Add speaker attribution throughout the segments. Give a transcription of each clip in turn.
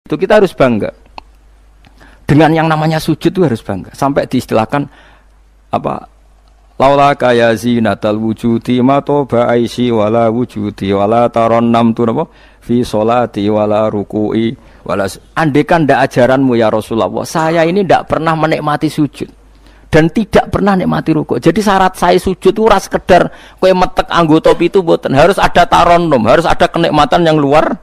Speaker 1: Itu kita harus bangga. Dengan yang namanya sujud itu harus bangga. Sampai diistilahkan apa? Laula kaya zinatal wujudi ma toba aisi wala wujudi wala tarannam tu napa fi sholati wala ruku'i wala. Andekan ndak ajaranmu ya Rasulullah, saya ini ndak pernah menikmati sujud dan tidak pernah nikmati rukuk. Jadi syarat saya sujud itu ora sekedar kowe metek anggota pitu mboten, harus ada tarannum, harus ada kenikmatan yang luar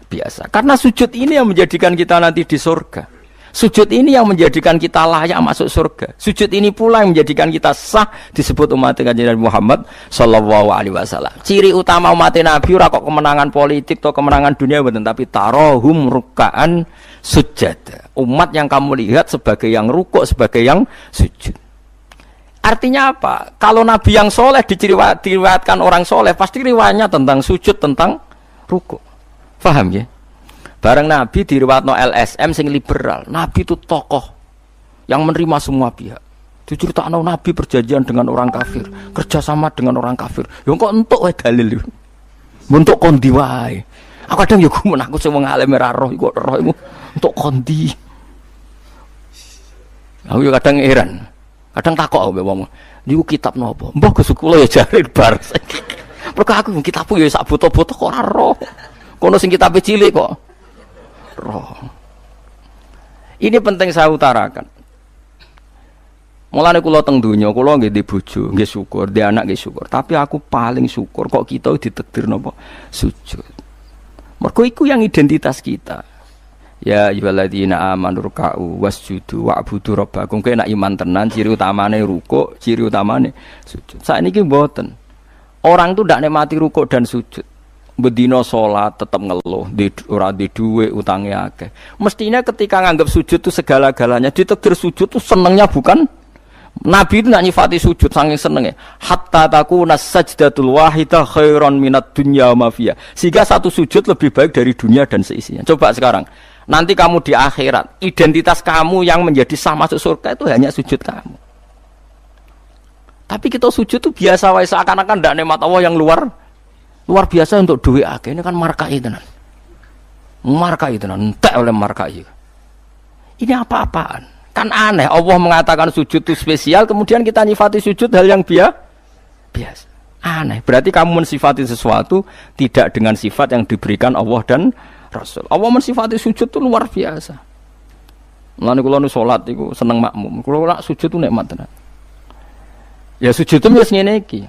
Speaker 1: biasa. Karena sujud ini yang menjadikan kita nanti di surga. Sujud ini yang menjadikan kita layak masuk surga. Sujud ini pula yang menjadikan kita sah disebut umat Kanjeng Nabi Muhammad sallallahu alaihi wasallam. Ciri utama umat Nabi ora kok kemenangan politik atau kemenangan dunia mboten, tapi tarohum ruk'an sujud. Umat yang kamu lihat sebagai yang rukuk, sebagai yang sujud. Artinya apa? Kalau Nabi yang soleh diriwayatkan orang soleh, pasti riwayatnya tentang sujud, tentang rukuk. Paham ya? Bareng Nabi diriwayatno LSM sing liberal. Nabi itu tokoh yang menerima semua pihak. Diceritakan Nabi perjanjian dengan orang kafir, kerjasama dengan orang kafir. Yo kok entuk wae dalil. Untuk kondi wae. Aku kadang yo gumun aku sing wong alim ora roh iku roh iku untuk kondi. Aku yo kadang heran. Kadang takok mbek wong. Niku kitab napa? Mbah Gus kula ya jare bar. Mergo aku kitabku yo sak boto-boto kok ora roh. Kono sing kitabe cilik kok roh. Ini penting saya utarakan. Mulane kula teng donya, kula nggih di bojo, nggih syukur, di anak nggih syukur. Tapi aku paling syukur kok kita ditakdir napa sujud. Mergo iku yang identitas kita. Ya ayyuhalladzina amanu ruk'u wasjudu wa'budu rabbakum. Kowe nek iman tenan ciri utamane rukuk, ciri utamane sujud. Saiki mboten. Orang tuh ndak nikmati rukuk dan sujud. Bedino sholat tetap ngeluh, ora di duwe utangnya akeh. Mestinya ketika nganggap sujud itu segala-galanya, ditakdir sujud itu senengnya bukan Nabi itu nak nyifati sujud saking senengnya. Hatta takuna sajdatul wahidah khairan minad dunya wa ma fiha. Sehingga satu sujud lebih baik dari dunia dan seisinya. Coba sekarang, nanti kamu di akhirat, identitas kamu yang menjadi sah masuk surga itu hanya sujud kamu. Tapi kita sujud itu biasa wae seakan-akan ndak nikmat Allah yang luar biasa untuk duit akeh. Ini kan markai tenan. Markai tenan, entek oleh markai. Ini apa-apaan? Kan aneh, Allah mengatakan sujud itu spesial, kemudian kita nyifati sujud hal yang biasa. Aneh, berarti kamu mensifati sesuatu tidak dengan sifat yang diberikan Allah dan Rasul. Allah mensifati sujud itu luar biasa. Mulane kula nu salat iku seneng makmum. Kula sujud itu nikmat tenan. Ya sujud itu wis ngene iki.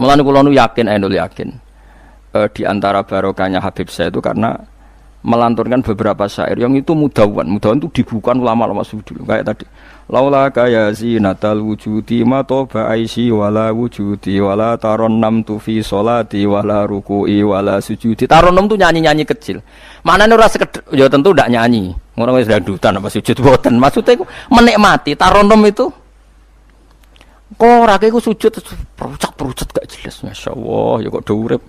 Speaker 1: Mulane kula nu yakin di antara barokahnya Habib saya itu karena melanturkan beberapa syair yang itu mudawan itu dibukukan ulama-ulama sufi dulu kayak tadi. Laula kaya zinatal wujudi ma toba aisi wala wujudi wala tarannam tu fi sholati wala ruku'i wala sujudi. Tarannum tu nyanyi-nyanyi kecil. Maknane ora sekedar ya tentu ndak nyanyi. Ngono wis dangdutan apa sujud boten. Maksudnya iku menikmati tarannum itu kok ora iku sujud perucat gak jelas. Masyaallah ya kok do urip.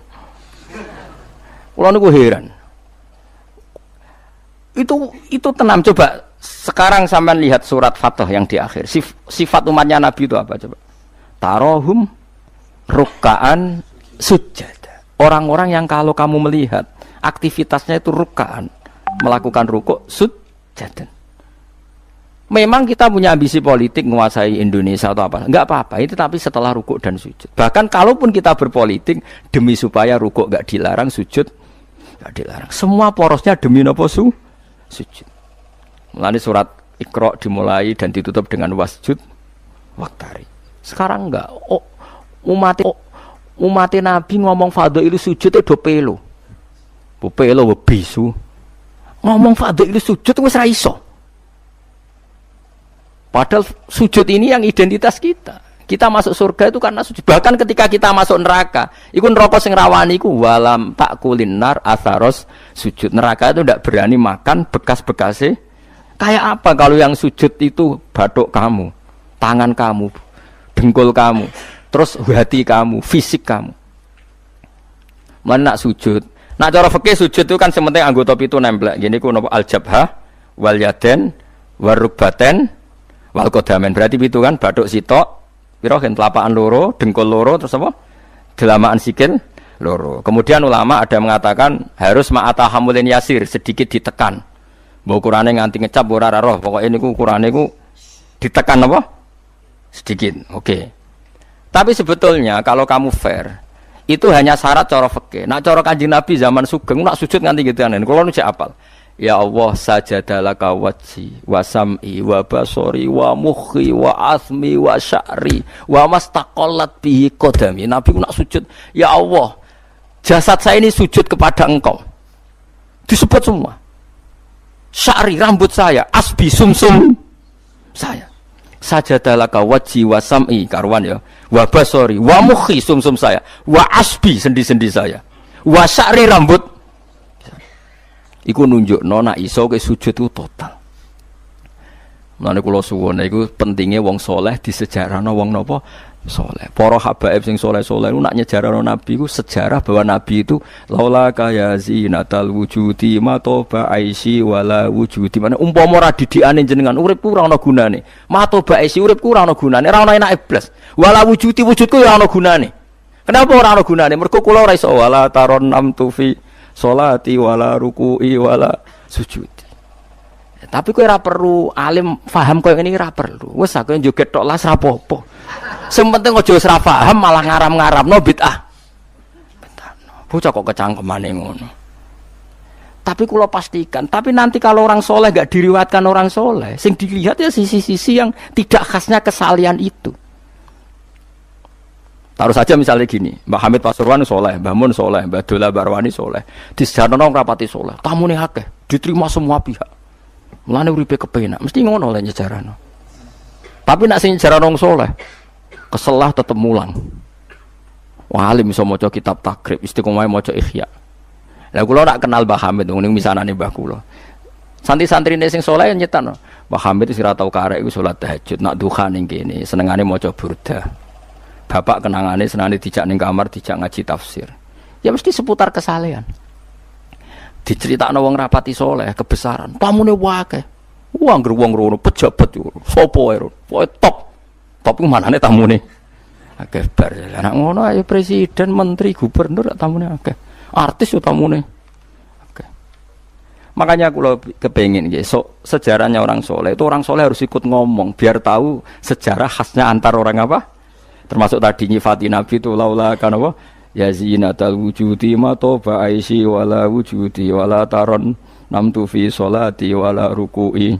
Speaker 1: Kula niku heran. Itu tenang coba. Sekarang sampean lihat surat Fatah yang di akhir. Sifat umatnya Nabi itu apa coba? Tarohum ruk'an sujud. Orang-orang yang kalau kamu melihat aktivitasnya itu ruk'an, melakukan rukuk sujud. Memang kita punya ambisi politik menguasai Indonesia atau apa? Enggak apa-apa. Itu tapi setelah rukuk dan sujud. Bahkan kalaupun kita berpolitik demi supaya rukuk enggak dilarang, sujud enggak dilarang. Semua porosnya demi napa sujud. Mulane surat Iqra dimulai dan ditutup dengan wasjud waktari. Sekarang enggak. Umat Nabi ngomong fadhil sujud do pelo. Pelo bisu. Ngomong fadhil sujud wis ra iso. Padahal sujud ini yang identitas kita. Kita masuk surga itu karena sujud. Bahkan ketika kita masuk neraka, iku neraka sing rawani iku walam takulin nar atharos sujud. Neraka itu tidak berani makan bekas-bekasnya. Kayak apa kalau yang sujud itu bathuk kamu, tangan kamu, dengkul kamu, terus hati kamu, fisik kamu. Mana nak sujud? Nak cara fikih sujud itu kan sementing anggota pitu nempel. Gini ku napa al-jabhah wal yaden warukbaten wal qadamen. Berarti pitu kan bathuk sitok, pira gen telapakan loro, dengkul loro, terus apa? Delamaan sikil loro. Kemudian ulama ada yang mengatakan harus ma'atahamulin yasir, sedikit ditekan. Mbok ukurane nganti ngecap ora roh, pokoke niku ukurane niku ditekan apa? Sedikit. Oke. Tapi sebetulnya kalau kamu fair, itu hanya syarat cara fikih. Nak cara Kanjeng Nabi zaman Sugeng nak sujud nganti gituan. Kulo nu cek apal. Ya Allah sajadalaka wajhi wa sam'i wa basori wa mukhi wa asmi wa sya'ri wa mastaqallat bihi qadami. Nabi nak sujud, ya Allah, jasad saya ini sujud kepada Engkau. Disebut semua. Sya'ri rambut saya, asbi sumsum saya. Sajadalaka wajhi wa sam'i karuan ya. Wa basori wa mukhi sumsum saya. Wa asbi sendi-sendi saya. Wa sya'ri rambut iku nunjukno nek iso ke sujud itu total. Mulane kula suwun iku pentinge wong saleh disejarahno wong napa saleh. Para habaib sing saleh-saleh ku nak nyejarahno nabi ku sejarah bahwa nabi itu laula kaya zinatal wujudi matoba aisi wala wujudi. Mane umpama ora didikane jenengan urip ku ora ana gunane. Matoba aisi urip ku ora ana gunane, ora ana enake blas. Wala wujudi wujudku ora ana gunane. Kenapa ora ana gunane? Mergo kula ora iso wala taron namtu fi sholati wala ruku'i wala sujudi. Tapi kowe ora perlu alim paham koyo ngene ora perlu. Wis aku joget tok las ra apa-apa. Sing penting aja wis ra paham malah ngaram-ngaramno bid'ah. Bocah kok kecangkemane ngono. Tapi kula pastikan, tapi nanti kalau orang soleh enggak diriwayatkan orang soleh, sing dilihat ya sisi-sisi yang tidak khasnya kesalian itu. Taruh saja misalnya gini, Mbah Hamid Pasuruan soleh, Mbah Mun soleh, Mbah Dola Barwani soleh, di sejarah rapati soleh, tamu nih akeh, diterima semua pihak. Mulane uripe kepenak, mesti ngono lah nyejarahno. Tapi nak sing nyejarah nong soleh, keselah tetep mulang. Wah alim iso maca kitab takrib, istiqomah maca ihya. Lah kula nak kenal Mbah Hamid, ning misanane Mbah kula. Santri-santrine sing soleh nyetan, Mbah Hamid wis ora tau karek iku salat tahajud, nak duha ning kene, senengane maca burda. Bapak kenangane senane dijak ning kamar dijak ngaji tafsir. Ya mesti seputar kesalehan. Diceritakno wong rapati soleh kebesaran. Tamune wae. Wong wong rono pejabat yo. Sopo wae rono. Pokoke top. Top ku manane tamune. Akeh bar. Lah nek ngono ayo presiden, menteri, gubernur tamune akeh. Artis yo tamune. Akeh. Makanya kula kepengin nggih sejarahnya orang soleh itu orang soleh harus ikut ngomong biar tahu sejarah khasnya antar orang apa? Termasuk tadi nyifati Nabi itu laula kan apa ya zinatal wujudi matoba aisi wala wujudi wala taron namtu fi sholati wala ruku'i.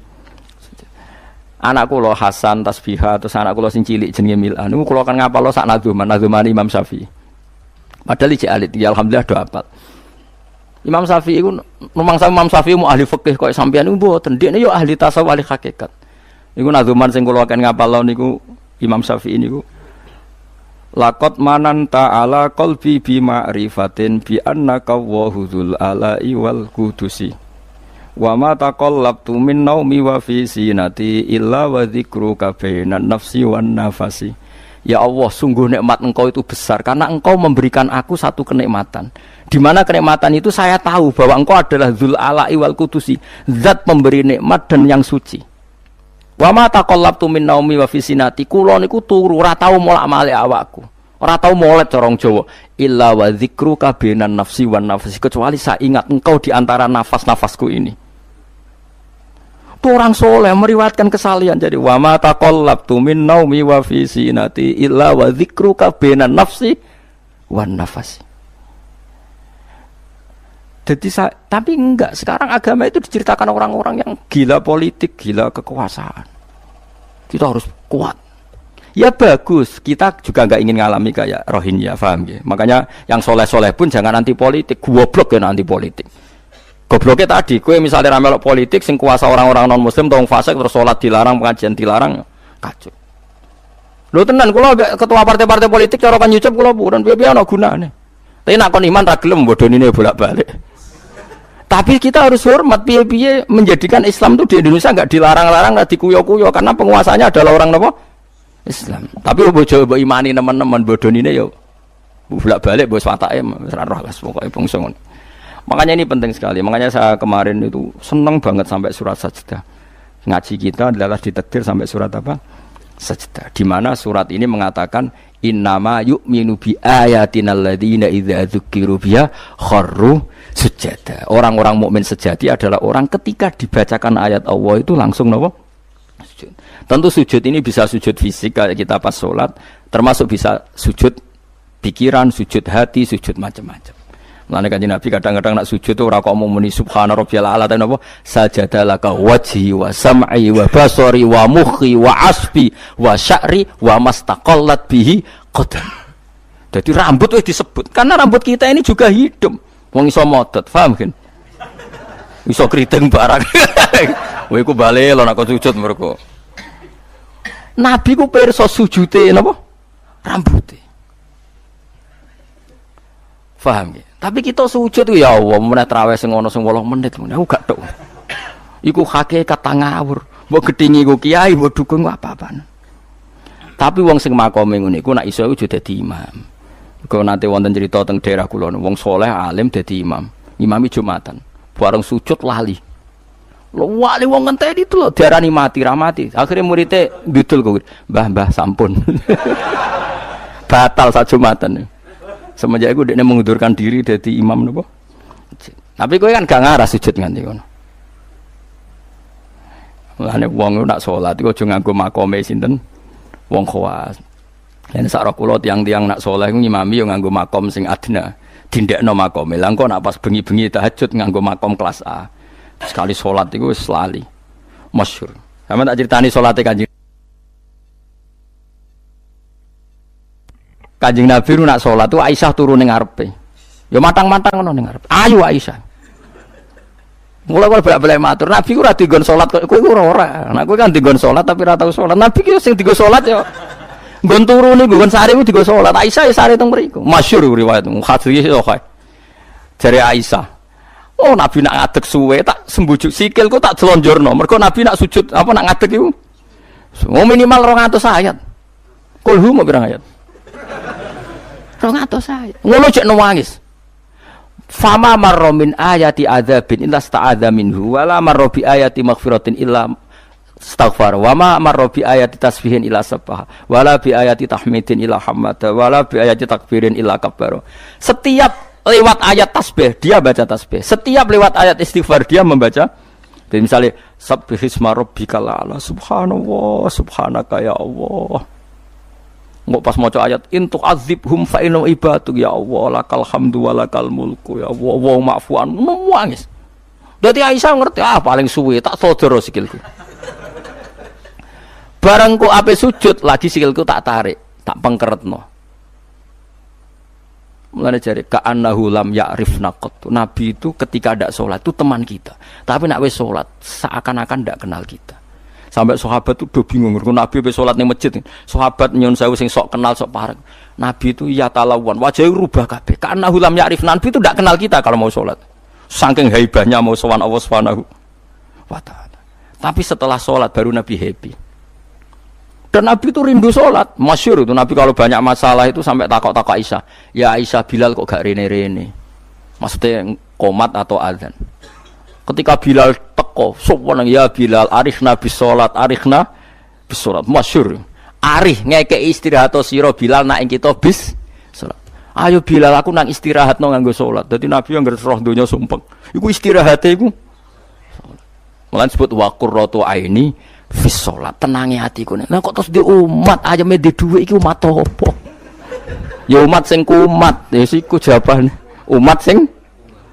Speaker 1: Anak kula Hasan tasbihah terus anak kula sing cilik jenenge Milan niku kula kan ngapal sak nadzuman Imam Syafi'i. Padahal iki alit ya alhamdulillah do apal. Imam Syafi'i iku rumangsa Imam Syafi'i mu ahli fikih kok sampeyan niku mboten dekne yo ahli tasawuf ahli hakikat. Niku nadzuman sing kula kan ngapal niku Imam Syafi'i niku laqad mananta ala qalbi bi ma'rifatin bi annaka wahudul ala'i wal qudusi wa ma taqallabtu min naumi wa fi sinati illa wa dzikruka bainan nafsi wan nafasi. Ya Allah, sungguh nikmat Engkau itu besar karena Engkau memberikan aku satu kenikmatan. Di mana kenikmatan itu saya tahu bahwa Engkau adalah dzul ala'i wal qudusi, zat pemberi nikmat dan yang suci. Wa ma taqallabtu min naumi wa fi sinati, kula niku turu ora tau molak-malik awakku. Ora tau molet corong Jawa. Illa wa dzikruka bainan nafsi wan nafsi, kecuali saya ingat Engkau di antara nafas-nafasku ini. Itu orang soleh meriwayatkan kesalian. Jadi wa ma taqallabtu min naumi wa fi sinati illa wa dzikruka bainan nafsi wan nafsi. Jadi tapi enggak, sekarang agama itu diceritakan orang-orang yang gila politik, gila kekuasaan. Kita harus kuat. Ya bagus, kita juga enggak ingin ngalami kayak Rohingya, paham ya? Makanya yang soleh-soleh pun jangan anti politik, goblok ya anti politik. Gobloknya tadi, kowe misalnya ramelok politik, sing kuasa orang-orang non muslim, tong fasik terus sholat dilarang, pengajian dilarang, kacau. Lho tenan, kula ketua partai-partai politik cara kan nyucup kula bukan biar ana gunane. Tapi nak kon iman ra gelem bodonine bolak-balik. Tapi kita harus hormat piye-piye menjadikan Islam itu di Indonesia enggak dilarang-larang, enggak dikuyo-kuyo karena penguasanya adalah orang napa? Islam. Tapi bojo mbok imani teman-teman bodonine yo bolak-balik bos watake ora roh las pokoke bangsa ngono. Makanya ini penting sekali. Makanya saya kemarin itu senang banget sampai surat Sajdah. Ngaji kita adalah ditakdir sampai surat apa? Sajdah. Di mana surat ini mengatakan Innama yu'minu bi ayatina alladziina idza dzukiru biha kharru sujada. Orang-orang mukmin sejati adalah orang ketika dibacakan ayat Allah itu langsung napa? Sujud. Tentu sujud ini bisa sujud fisik kayak kita pas salat, termasuk bisa sujud pikiran, sujud hati, sujud macam-macam. Mulane Kanjeng Nabi kadang-kadang nak sujud tuh ora kok muni subhana rabbiyal a'la ta napa? Sajadalaka wajhi wa sam'i wa basari wa mukhi wa asbi wa sya'ri wa mastaqallat bihi qadam. Jadi rambut wis disebut karena rambut kita ini juga hidup. Wong iso modot, paham kan? Iso kriting barang. Kowe iku bali lho nek sujud mergo. Nabi ku pirsa sujude napa? Rambuté. Paham ya? Tapi kita sujud ya Allah, meneh traweh sing ana sing 8 menit meneh aku gak tok. Iku hakikat ngawur. Mbok gedhingi ku kiai, mbok dukung apa-apaan. Tapi wong sing makome ngene iku nek iso iku dadi imam. Iku nate wonten cerita teng daerah kula wong saleh alim dadi imam. Imami Jumatan. Bareng sujud lali. Lho wali wong ngenteni itu lho diarani mati ra mati. Akhire muridé ndudul kok. Mbah sampun. Batal sak Jumatan. Semenjak itu dia mengundurkan diri dari imam nopo. Tapi kowe kan gak ngarah sujud nganti ngono. Mulane wong nak salat iku aja nganggo makome sinten wong khawas. Yen sak kula tiang-tiang nak saleh iku ngimami yo nganggo makom sing adna. Dindekno makome. Lah engko nak pas bengi-bengi tahajud nganggo makom kelas A. Sekali salat iku wis lali. Masyhur. Sampe tak critani salate Kanjeng Nabi nak salat tu Aisyah turu ning ngarepe. Ya matang-matang ngono ning ngarepe. Ayo Aisyah. Mula-mula bolak-balik matur, Nabi ku ora digon salat kowe iku ora. Nek kowe kan digon salat tapi ora tau salat. Nabi ki sing digon salat ya nggon turu niku nggon sare ku digon salat. Aisyah ya sare teng mriku. Masyhur riwayat hadis iku kok. Jare Aisyah. Oh Nabi nak ngadeg suwe tak sembujuk sikilku tak jelonjorno. Mergo Nabi nak sujud apa nak ngadeg iku. Minimal 200 ayat. Kulhu mau pirang ayat? 200 ayat. Ngono cek nangis. Fama marra min ayati adzabin illa sta'adza minhu wala marra bi ayati maghfiratin illa istaghfar wa ma marra bi ayati tasbihin illa sabbaha wala bi ayati tahmidin illa hamada wala bi ayati takbirin illa kabbara. Setiap lewat ayat tasbih dia baca tasbih. Setiap lewat ayat istighfar dia membaca. Jadi misalnya subbihisma rabbikal a'la subhanallah subhanaka ya Allah. Nggak pas maca ayat intuk azibhum fa inna ibaduk ya Allah lakal hamdu wa lakal mulku ya Allah wa ma'fuan nangis. Dadi Aisyah ngerti paling suwe tak sodoro sikilku. Bareng ku ape sujud lagi sikilku tak tarik, tak pengkeretno. Mulane jare ka'annahu lam ya'rifna qat. Nabi itu ketika ndak salat itu teman kita. Tapi nek wis salat seakan-akan ndak kenal kita. Sampai sahabat itu udah bingung, Nabi habis sholat di masjid. Sahabat nyun sewu sing sok kenal sok parek. Nabi itu ya talawan, wajahnya rubah kabeh. Karena hulam ya'rif, Nabi itu tidak kenal kita kalau mau sholat. Saking haibahnya mau sowan Allah Subhanahu wa ta'ala. Tapi setelah sholat baru Nabi happy. Dan Nabi itu rindu sholat. Masyhur itu Nabi kalau banyak masalah itu sampai takok-takok Aisyah. Ya Aisyah, Bilal kok gak rene-rene? Maksudnya qomat atau adzan. Ketika Bilal teko, sopan ya Bilal, arifna bis sholat, arifna bis sholat. Masyhur. Arif ngekei istirahat sira Bilal nak kita bis sholat. Ayo Bilal aku nang istirahat no nganggo sholat. Dadi Nabi yang roh donya sumpek. Iku istirahate iku. Mulan sebut wa qurratu aini fis sholat. Tenangi hatiku. Lah kok terus di umat ayame di dhuwit iki umat apa? Ya umat sing kumat. Ya siku jawabane. Umat sing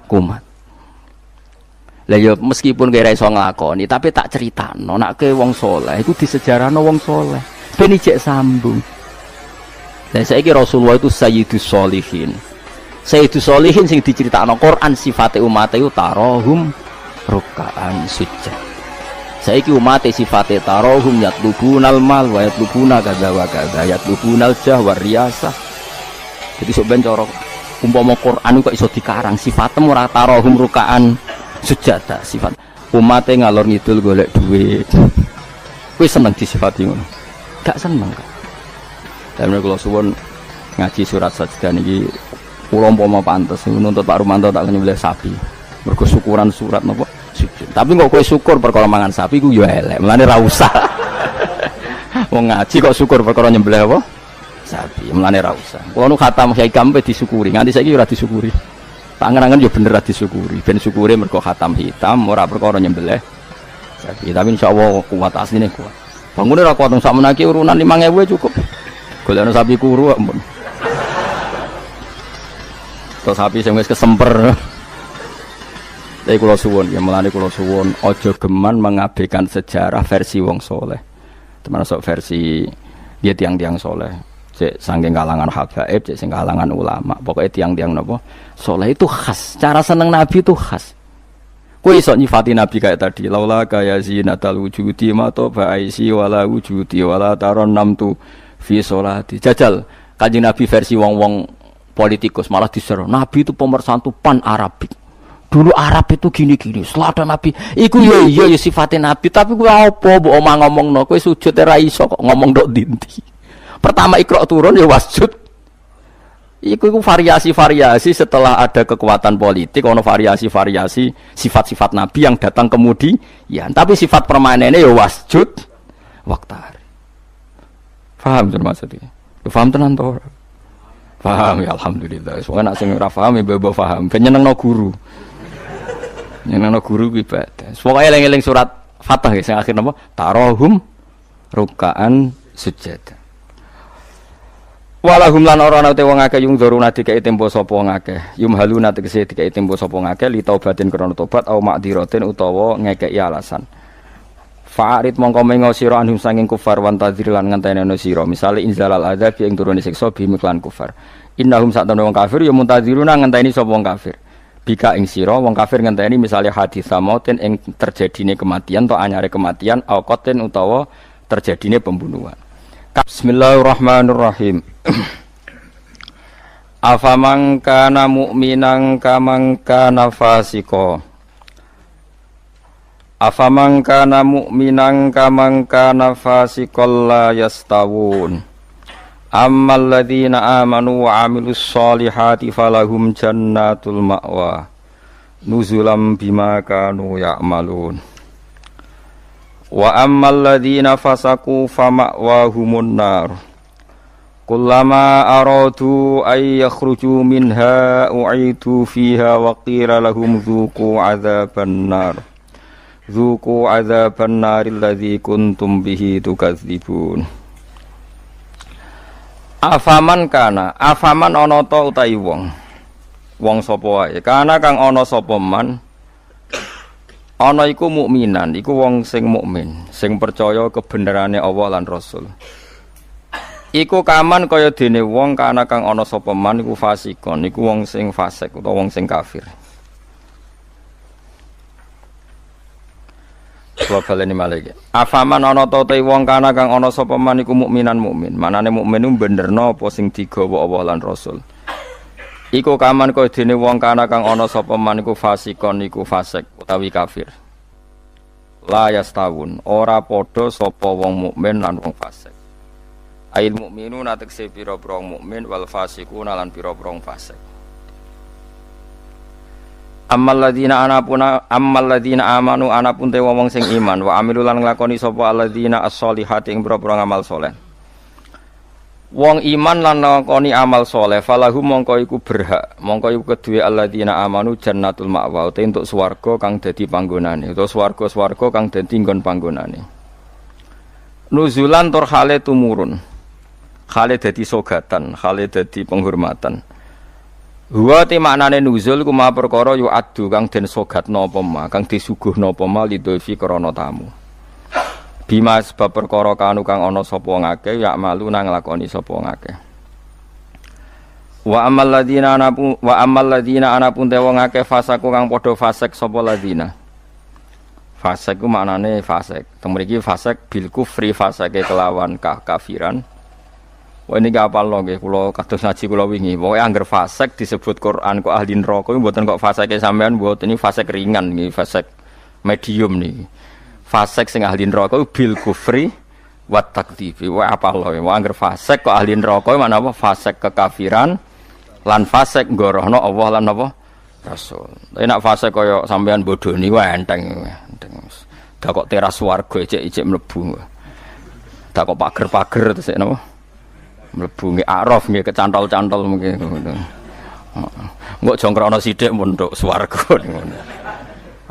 Speaker 1: kumat. Lah ya meskipun kira iso nglakoni tapi tak critakno nek ke wong saleh iku disejarahno wong saleh ben ijek sambung. Lah saiki Rasulullah itu sayyidus sholihin. Sayyidus sholihin sing diceritakno Quran sifate umat iku tarahum ruk'an sujud. Saiki umat sifate tarahum yatlubunal mal wa yatlubuna kadza wa kadza yatlubunal jah wa riyasah. Jadi sok ben cara umpama Quran kok iso dikarang sifatem ora tarahum ruk'an sujada sifat umatnya ngalor ngidul golek duit. Kowe seneng disifati ngono? Gak seneng kok. Dene kula suwun ngaji surat sajdah niki kula umpama pantes nuntut Pak Rumanto tak nyembelih sapi. Mergo syukuran surat napa sujud. Tapi kok kowe syukur perkara mangan sapi ku ya elek. Mulane ra usah. Wong ngaji kok syukur perkara nyembelih apa? sapi. Mulane ra usah. Kulo nu khatam Kyai Kam disyukuri, nganti saiki ora disyukuri. Tangan-tangan yo bener ra disyukuri. Ben syukure mergo khatam hitam ora perkara nyembelih sapi. Tapi insyaallah kuat asline kuat. Bangune ra kuat sak menaki urunan 5.000 cukup. Golekno sapi kuru ampun. Terus sapi sing wis kesemper. Tapi kula suwun, ya melane kula suwun aja geman mengabaikan sejarah versi wong soleh. Termasuk versi dia tiang-tiang soleh. Cek saking kalangan habaib, cek sing kalangan ulama. Pokoknya tiang-tiang napa soleh itu khas. Cara seneng Nabi itu khas. Kowe iso nyifati Nabi kayak tadi, laula kaya zinatal wujudi ma to ba'isi wala wujudi wala taron namtu fi sholati. Jajal Kanjeng Nabi versi wong-wong politikus malah diseru. Nabi itu pemersatu pan Arabik. Dulu Arab itu gini-gini, selatan Nabi. Iku ya sifatnya Nabi, tapi gue apa mbok omah ngomongno, kowe sujud ra iso kok ngomong ndok dinti. Pertama Iqra turun ya wasjud. Iku variasi-variasi setelah ada kekuatan politik, ono variasi-variasi sifat-sifat Nabi yang datang kemudian. Tapi sifat permanennya ya wasjud waktari. Paham tuh maksudnya? Paham tenan to? Paham ya alhamdulillah. Soalnya nak sing ora paham ya mbok paham. Ben nyenengno guru. Nyenengno guru kuwi ibadah. Pokoke eling-eling surat Fatah sing akhir napa? Tarahum rukaan sujud. Walahum lan ora ana te wong akeh yung dzuruna dikai tempo sapa wong akeh. Yumhaluna tegese dikai tempo sapa wong akeh li taubatin krana tobat au ma'diratin utawa ngekeki alasan. Fa'arid mongko mengo sira anhum sanging kufar wan tadzir lan ngenteni sira. Misale inzalal adzab ing turune siksa bimiklan kufar. Innahum satana wong kafir ya muntadziruna ngenteni sapa wong kafir. Bika ing sira wong kafir ngenteni misalnya hadis samautin ing terjadine kematian atau anyare kematian auqatin utawa terjadine pembunuhan. Bismillahirrahmanirrahim. Afaman kana mu'minan kaman kana fasika. Afaman kana mu'minan kaman kana fasikal la yastawun. Ammal ladzina amanu wa 'amilus sholihati falahum jannatul ma'wa nuzulam bima kanu ya'malun. Wa ammal ladzina fasaku fama'wahumun nar. Kullama aradu ay yakhruju minha u'idu fiha wa qila lahum dzuqu 'adzaban nar. Dzuqu 'adzaban naril ladzi kuntum bihi tukadzibun. Afaman kana, afaman ana ta utahi wong. Wong sapa wae? Kana kang ana sapa man. Ana iku mukminan, iku wong sing mukmin, sing percaya kebenerane Allah lan Rasul. Iku kaman kaya dene wong kana kang ana sapa man iku fasikon, iku wong sing fasik utawa wong sing kafir. Wabalen malih. Afaman ana ta te wong kana kang ana sapa man iku mukminan mukmin. Manane mukmin ku benerno apa sing digawa Allah lan Rasul. Iku kaman kaya dene wong kana kang ana sapa man iku fasikon iku fasik utawi kafir. La yastawun, ora padha sapa wong mukmin lan wong fasik. Ail mukminuna tekse pira-pira mukmin wal fasikuna lan pira-pira fasik. Ammal ladzina amanu anapun te wong sing iman wa amilu lan nglakoni sapa alladzina as-solihati ing pira-pira amal saleh. Wong iman lan nglakoni amal saleh falahum mongko iku berhak, mongko iku kedue alladzina amanu jannatul ma'wa te entuk swarga kang dadi panggonane utawa swarga-swarga kang dadi nggon panggonane. Nuzulan tur hale tumurun. Hale dadi sogatan, hale dadi penghormatan. Huwa te maknane nuzul ku ma perkara yu adu kang den sogatno apa ma kang disuguhno apa ma lidulfi krana tamu. Bima sebab perkara kanu kang ana sapa ngake ya malu nang lakoni sapa ngake. Wa ammal ladzina anapun te wong akeh fasaku kang padha fasik sapa ladzina. Fasik ku maknane fasik. Teng mriki fasik bil kufri fasake kelawan kafiran. Wah ini gak apal loh, kalau kados ngaji kalau wingi, pokoknya angger fasek disebut Quran kok ahli neraka, buatan kok fasek sampean buat ini fasek ringan nih, fasek medium nih, fasek sing ahli neraka bil kufri wat takdzibi. Wah apal loh, wah angger fasek kok ahli neraka, mana apa fasek kekafiran, lan fasek gorohno Allah lan apa Rasul. Tapi nak fasek koyo sampean bodoh nih, wah enteng. Dah kok teras warga ijek mlebu, dah kok pager terus napa? Mlebu nggih Araf nggih kecantol-cantol mungkin ngono. Heeh. Engko jongkrono sithik mondok swarga ngono.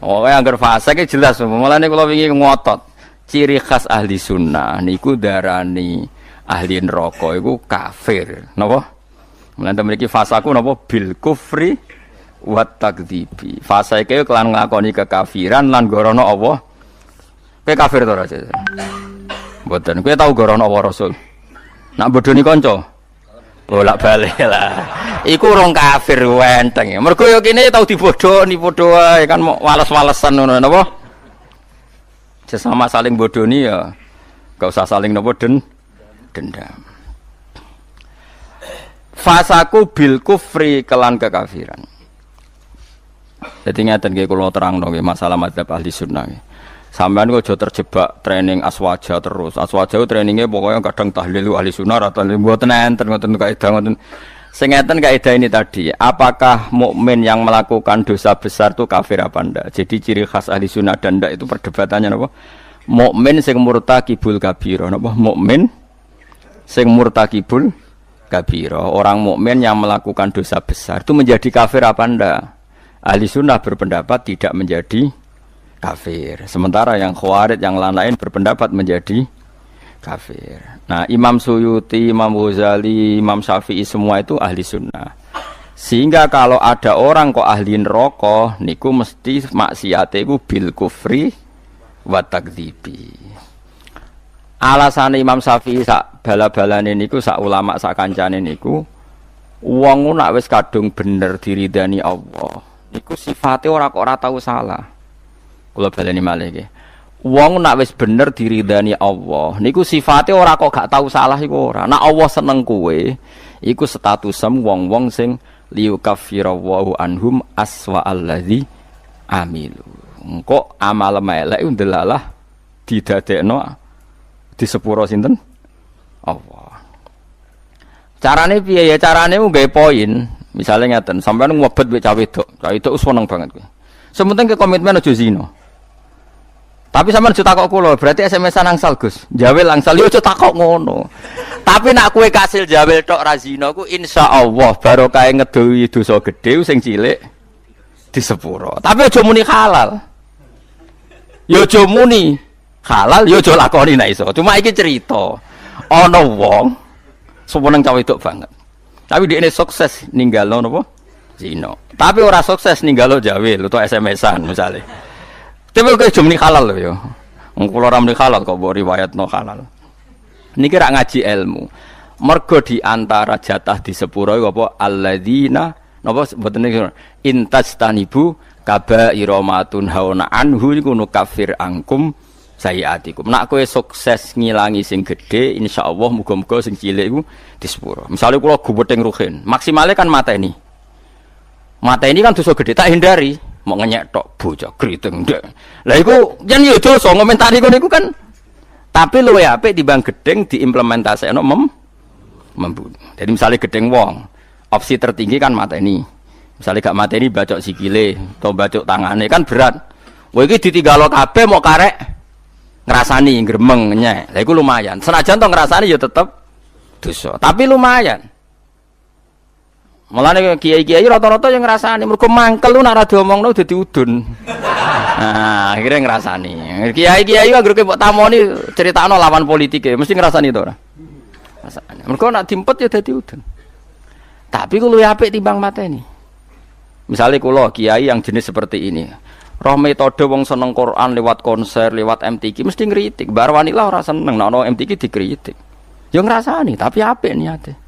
Speaker 1: Oh, angger fase iki jelas. Mulane kula wingi ngotot. Ciri khas ahli sunnah niku darani ahli neraka iku kafir. Napa? Mulane mriki fasaku napa bil kufri wa takdzibi. Fase iki kelan nglakoni kekafiran lan gorono Allah. Kowe kafir to ora? Mboten. Kowe tau gorono apa Rasul? Nak bodoni kanca. Bolak-balik lah. Iku urung kafir wenteng. Mergo yo kene tau dibodoni padha wae kan mau wales-walesan ngono napa? Sesama saling bodoni ya gak usah saling napa dendam. Fasaku bil kufri kelan kekafiran. Dadi ngaten nggih kula terangno nggih masalah madzhab ahli sunnah nggih. Sampeyan kok aja terjebak training aswaja terus. Aswaja trainingnya pokoknya kadang tahlil ahli sunnah atau mboten enten ngoten kaidah ngoten. Sing ngeten kaidah ini tadi, apakah mukmin yang melakukan dosa besar itu kafir apa ndak? Jadi ciri khas ahli sunnah dan ndak itu perdebatannya napa? Mukmin sing murtakibul kabira napa? Mukmin sing murtakibul kabira. Orang mukmin yang melakukan dosa besar itu menjadi kafir apa ndak? Ahli sunnah berpendapat tidak menjadi kafir. Sementara yang khawarij yang lain berpendapat menjadi kafir. Nah, Imam Suyuti, Imam Ghazali, Imam Syafi'i semua itu ahli sunnah. Sehingga kalau ada orang kok ahli neraka, niku mesti maksiate iku bil kufri wa takdzibi. Alasan Imam Syafi'i sak bala-balane niku sak ulama sak kancane niku wong nek wis kadung bener diridani Allah, niku sifate ora kok ora tau salah. Kula baleni malih nggih. Wong nek wis bener diridani Allah, niku sifate ora kok gak tau salah iku ora. Nek Allah seneng kowe, iku statusem wong-wong sing liyukaffirallahu anhum aswa allazi amilu. Engko amal elek ndelalah didadekno di sepuro sinten? Allah. Carane piye ya? Carane nggawe poin. Misale ngeten, sampeyan ngobet wek cah wedok. Cah wedok wis seneng banget kowe. Sementing ke komitmen aja zina. Tapi sampean aja takok kula, berarti SMS-an angsal Gus. Jawel angsal yo aja takok ngono. Tapi nak kowe kasil jawel tok ra zina ku insyaallah barokah ngedohi dosa gedhe sing cilik di sepuro. Tapi aja muni halal. Yo aja muni halal, yo aja lakoni nek iso. Cuma iki cerita. Ana wong seneng cah wedok banget. Tapi dhekne sukses ninggalno napa? Zina. Tapi ora sukses ninggalo jawel utawa SMS-an misale. Tapi kok jumni halal lho ya. Wong kula ora muni halal kok mbok riwayatno halal. Niki rak ngaji ilmu. Mergo di antara jatah di sepuro iku apa alladzina napa mboten niku intajtanibu kaba'ira matun hauna anhu iku nukafir angkum sayiatikum. Nak kowe sukses ngilangi sing gedhe insyaallah muga-muga sing cilik iku di sepuro. Misale kula guwething ruhin, maksimale kan mateni. Mata ini kan dosa gede tak hindari, mau ngenyek tok bocah kriting ndek. Lah iku yen yo dosa ngomentari ngono iku kan. Tapi luwe apik timbang gedeng diimplementasekno membunuh. Jadi misalnya gedeng wong, opsi tertinggi kan mata ini. Misalnya gak mata ini bacok sikile atau bacok tangane kan berat. Wah iki ditinggalo kabeh mau karek ngrasani gremeng nyek. Lah iku lumayan. Senajan to ngrasani ya tetep dosa, tapi lumayan. Mulane kiai-kiai rata-rata yang ngrasani mergo mangkel lu nek ora diomongno dadi udun. Nah, akhirnya ngrasani. Kiai-kiai anggere mbok tamoni critakno lawan politike, mesti ngrasani to ora? Ngrasani. Mergo nek dimpet ya dadi udun. Tapi ku luwih apik timbang mateni. Misale kula kiai yang jenis seperti ini. Roh metode wong seneng Quran lewat konser, lewat MTQ mesti ngritik. Bar wanila ora seneng nek ono MTQ dikritik. Ya ngrasani, tapi apik niate.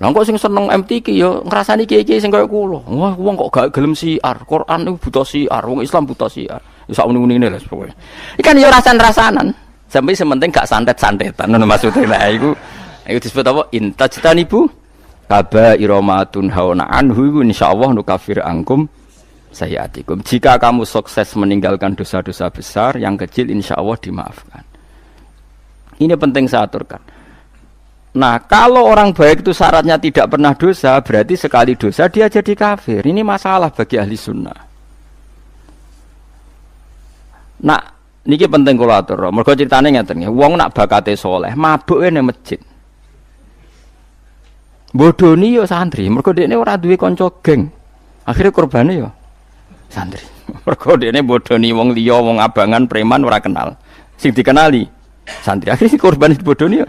Speaker 1: Lah kok sing seneng MTQ ya ngrasani kiai-kiai sing kaya kula. Wah, wong kok gak gelem siar. Quran iku buta siar, wong Islam buta siar. Ya sak muni-munine lho pokoke. Iki kan ya rasan-rasanan. Sampai sementing gak santet-santetan ngono maksude. Nah iku disebut apa? Intajtanibu kaba'ira matun hauna anhu iku insyaallah nukafir angkum sayiatikum. Jika kamu sukses meninggalkan dosa-dosa besar, yang kecil insyaallah dimaafkan. Ini penting saya aturkan. Nah, kalau orang baik itu syaratnya tidak pernah dosa, berarti sekali dosa dia jadi kafir. Ini masalah bagi ahli sunnah. Nah, niki penting kula atur. Mergo critane ngeten nggih, wong nak bakate saleh, mabuke nang masjid. Bodoni yo santri, mergo dekne ora duwe kanca geng. Akhire korbane yo santri. Mergo dekne bodoni wong liya, wong abangan, preman ora kenal. Sing dikenali santri. Akhire korban bodoni yo.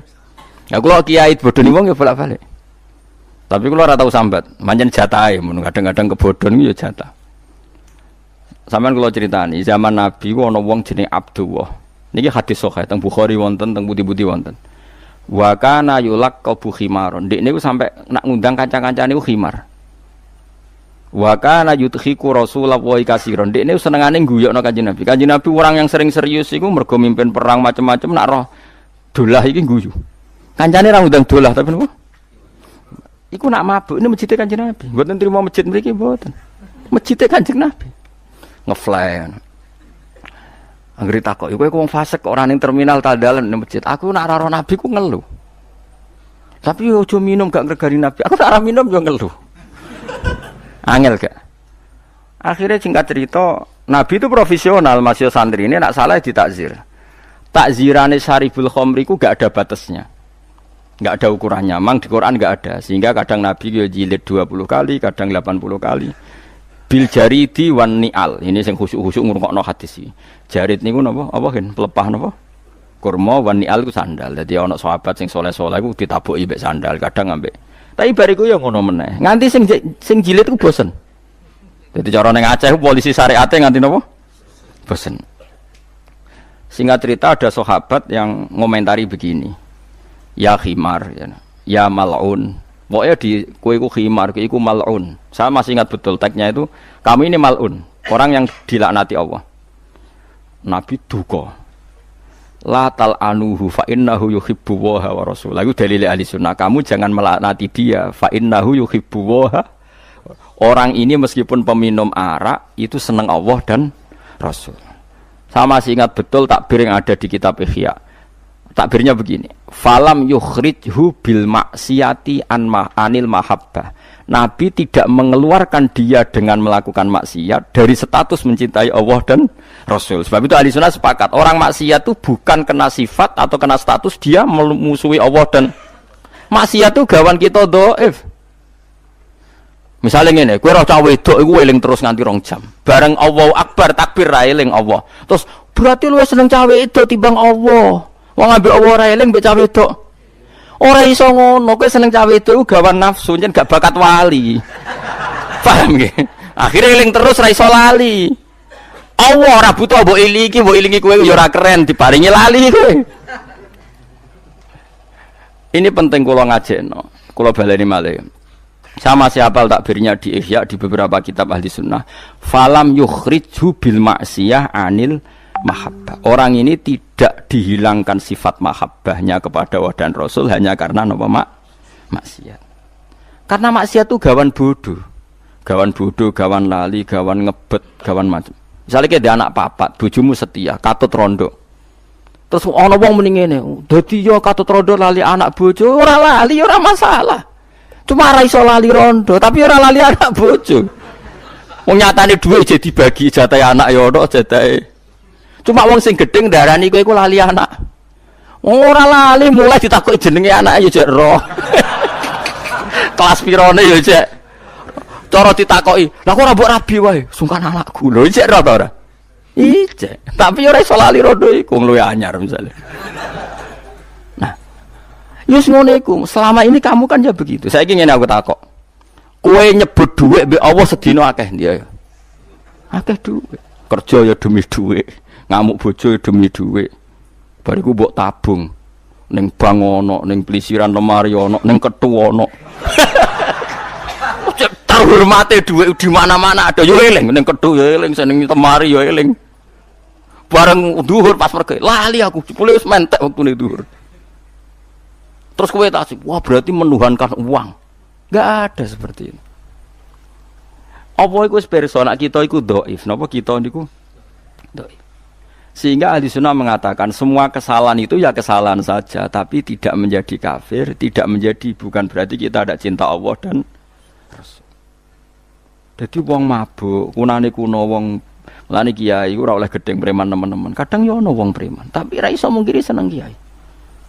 Speaker 1: Ya kula kiai bodoni wong yo bolak-balik. Tapi kula ora tau sambat, pancen jatahe mun kadang-kadang kebodhon yo jatah. Sampeyan kula critani, zaman Nabi ku ana wong jenenge Abdullah. Niki hadis sahih teng Bukhari wonten, teng pundi-pundi wonten. Wa kana yulaqabu khimaron. Ndek niku sampe nak ngundang kanca-kancane niku khimar. Wa kana yudkhiku Rasulullah wa kasiron. Ndek niku senengane guyokno Kanjeng Nabi. Kanjeng Nabi orang yang sering serius iku mergo mimpin perang macam-macam nak roh dolah iki guyu. Kancane ra ngundang dolah tapi napa? Iku nak mabuk ini masjid Kanjeng Nabi. Mboten trimo masjid mriki mboten. Masjid Kanjeng Nabi. Ngefly. Anggere takok, kowe wong fasik kok ora ning terminal Tandalan ning masjid. Aku nak ora Nabi ku ngeluh. Tapi yo aja minum gak ngregani Nabi. Aku tak ora minum yo ngeluh. Angel gak? Akhirnya singkat cerita, Nabi itu profesional, masih santri ini nak salah ditakzir. Takzirane Syaribul Khamri ku gak ada batasnya. Enggak ada ukurannya, memang di Quran enggak ada. Sehingga kadang Nabi jilid 20 kali, kadang 80 kali. Bil jaridi wan ni'al. Ini sing khusyuk-khusyuk ngrungokno hadis iki. Jarid niku napa? Apa kan pelepah napa? Kurma wan ni'al ku sandal. Dadi ana sahabat sing saleh-saleh iku ditabuki mbek sandal, kadang ambek. Tapi bariku ya ngono meneh. Nganti sing jilid ku bosen. Dadi cara ning Aceh polisi syariate nganti napa? Bosen. Singkat cerita ada sahabat yang ngomentari begini. Ya khimar, ya mal'un. Pokoknya di kue ku khimar, kue ku mal'un. Saya masih ingat betul tagnya itu. Kamu ini mal'un, orang yang dilaknati Allah. Nabi duka. La tal'anuhu fa innahu yuhibbu waha wa rasul. Lalu dalil ahli sunnah. Kamu jangan melaknati dia. Fa innahu yuhibbu waha. Orang ini meskipun peminum arak, itu senang Allah dan Rasul. Saya masih ingat betul takbir yang ada di kitab Ihya. Takbirnya begini, falam yukhrijhu bil maksiati anil mahabbah. Nabi tidak mengeluarkan dia dengan melakukan maksiat dari status mencintai Allah dan Rasul. Sebab itu ahli sunnah sepakat, orang maksiat itu bukan kena sifat atau kena status dia memusuhi Allah dan maksiat itu gawan kita dhaif. Misalnya ngene, kowe ora cah wedok iku eling terus nganti 2 jam. Bareng Allahu Akbar takbir ra eling Allah. Terus berarti lu seneng cah wedok timbang Allah. Wong ambil Allah ora eling mbek cah wedok. Ora iso ngono, kowe seneng cah wedok iku gawan nafsu, yen gak bakat wali. Paham nggih? Akhire eling terus ra iso lali. Allah ora butuh mbok ilingi kowe ya ora keren diparingi lali kowe. Ini penting kula ngajekno. Kula baleni malih. Sama siapal takbirnya di Ihya di beberapa kitab ahli sunnah. Falam yukhrijhu bil maksiyah anil mahabbah. Orang ini tidak dihilangkan sifat mahabbahnya kepada Allah dan Rasul hanya karena apa maksiat. Karena maksiat itu gawan bodoh, gawan lali, gawan ngebet, gawan macam. Misalnya kayak ada anak papat, bojomu setia, katut rondo. Terus ana wong muni ngene, dadi yo katut rondo lali anak bojo, ora lali ora masalah. Cuma ora iso lali rondo, tapi ora lali anak bojo. Wong nyatane dhuwit jadi bagi jatah anak yo ono jatahe. Cuma wong sing gedeng darani kowe iku lali anak. Ora lali mulai ditakoki jenenge anake ya jek roh. Kelas pirone ya jek. Cara ditakoki, "Lah kok ora mbok rabi wae?" Sungkan anakku. Lho jek roh ta ora? Ijek. Tapi ora iso lali rondo iku luwe anyar misale. Nah. Yus ngono iku. Selama ini kamu kan ya begitu. Saiki ngene aku takok. Kowe nyebut dhuwit mbek Allah sedina akeh dia. Akeh dhuwit. Kerja ya demi dhuwit. Ngamuk bojo demi dhuwit. Bariku mbok tabung ning bank ono, ning plisiran lemari ono, ning kethu ono. Terhormate dhuwit di mana-mana ada yo eling ning kethu yo eling, ning lemari yo eling. Bareng dhuwur pas pergi, lali aku, jebule wis mentek wektune dhuwur. Terus kowe tasik, wah berarti menuhankan uang. Enggak ada seperti itu. Apa iku wis persona kita iku dhaif, napa kita niku dhaif. Sehingga ahli sunnah mengatakan semua kesalahan itu ya kesalahan saja, tapi tidak menjadi kafir, tidak menjadi bukan berarti kita ada cinta Allah dan Rasul. Jadi wong mabuk, kunane kuno wong kiai ora oleh gedeng preman teman-teman. Kadang ya ana wong preman, tapi ra iso mungkiri seneng kiai.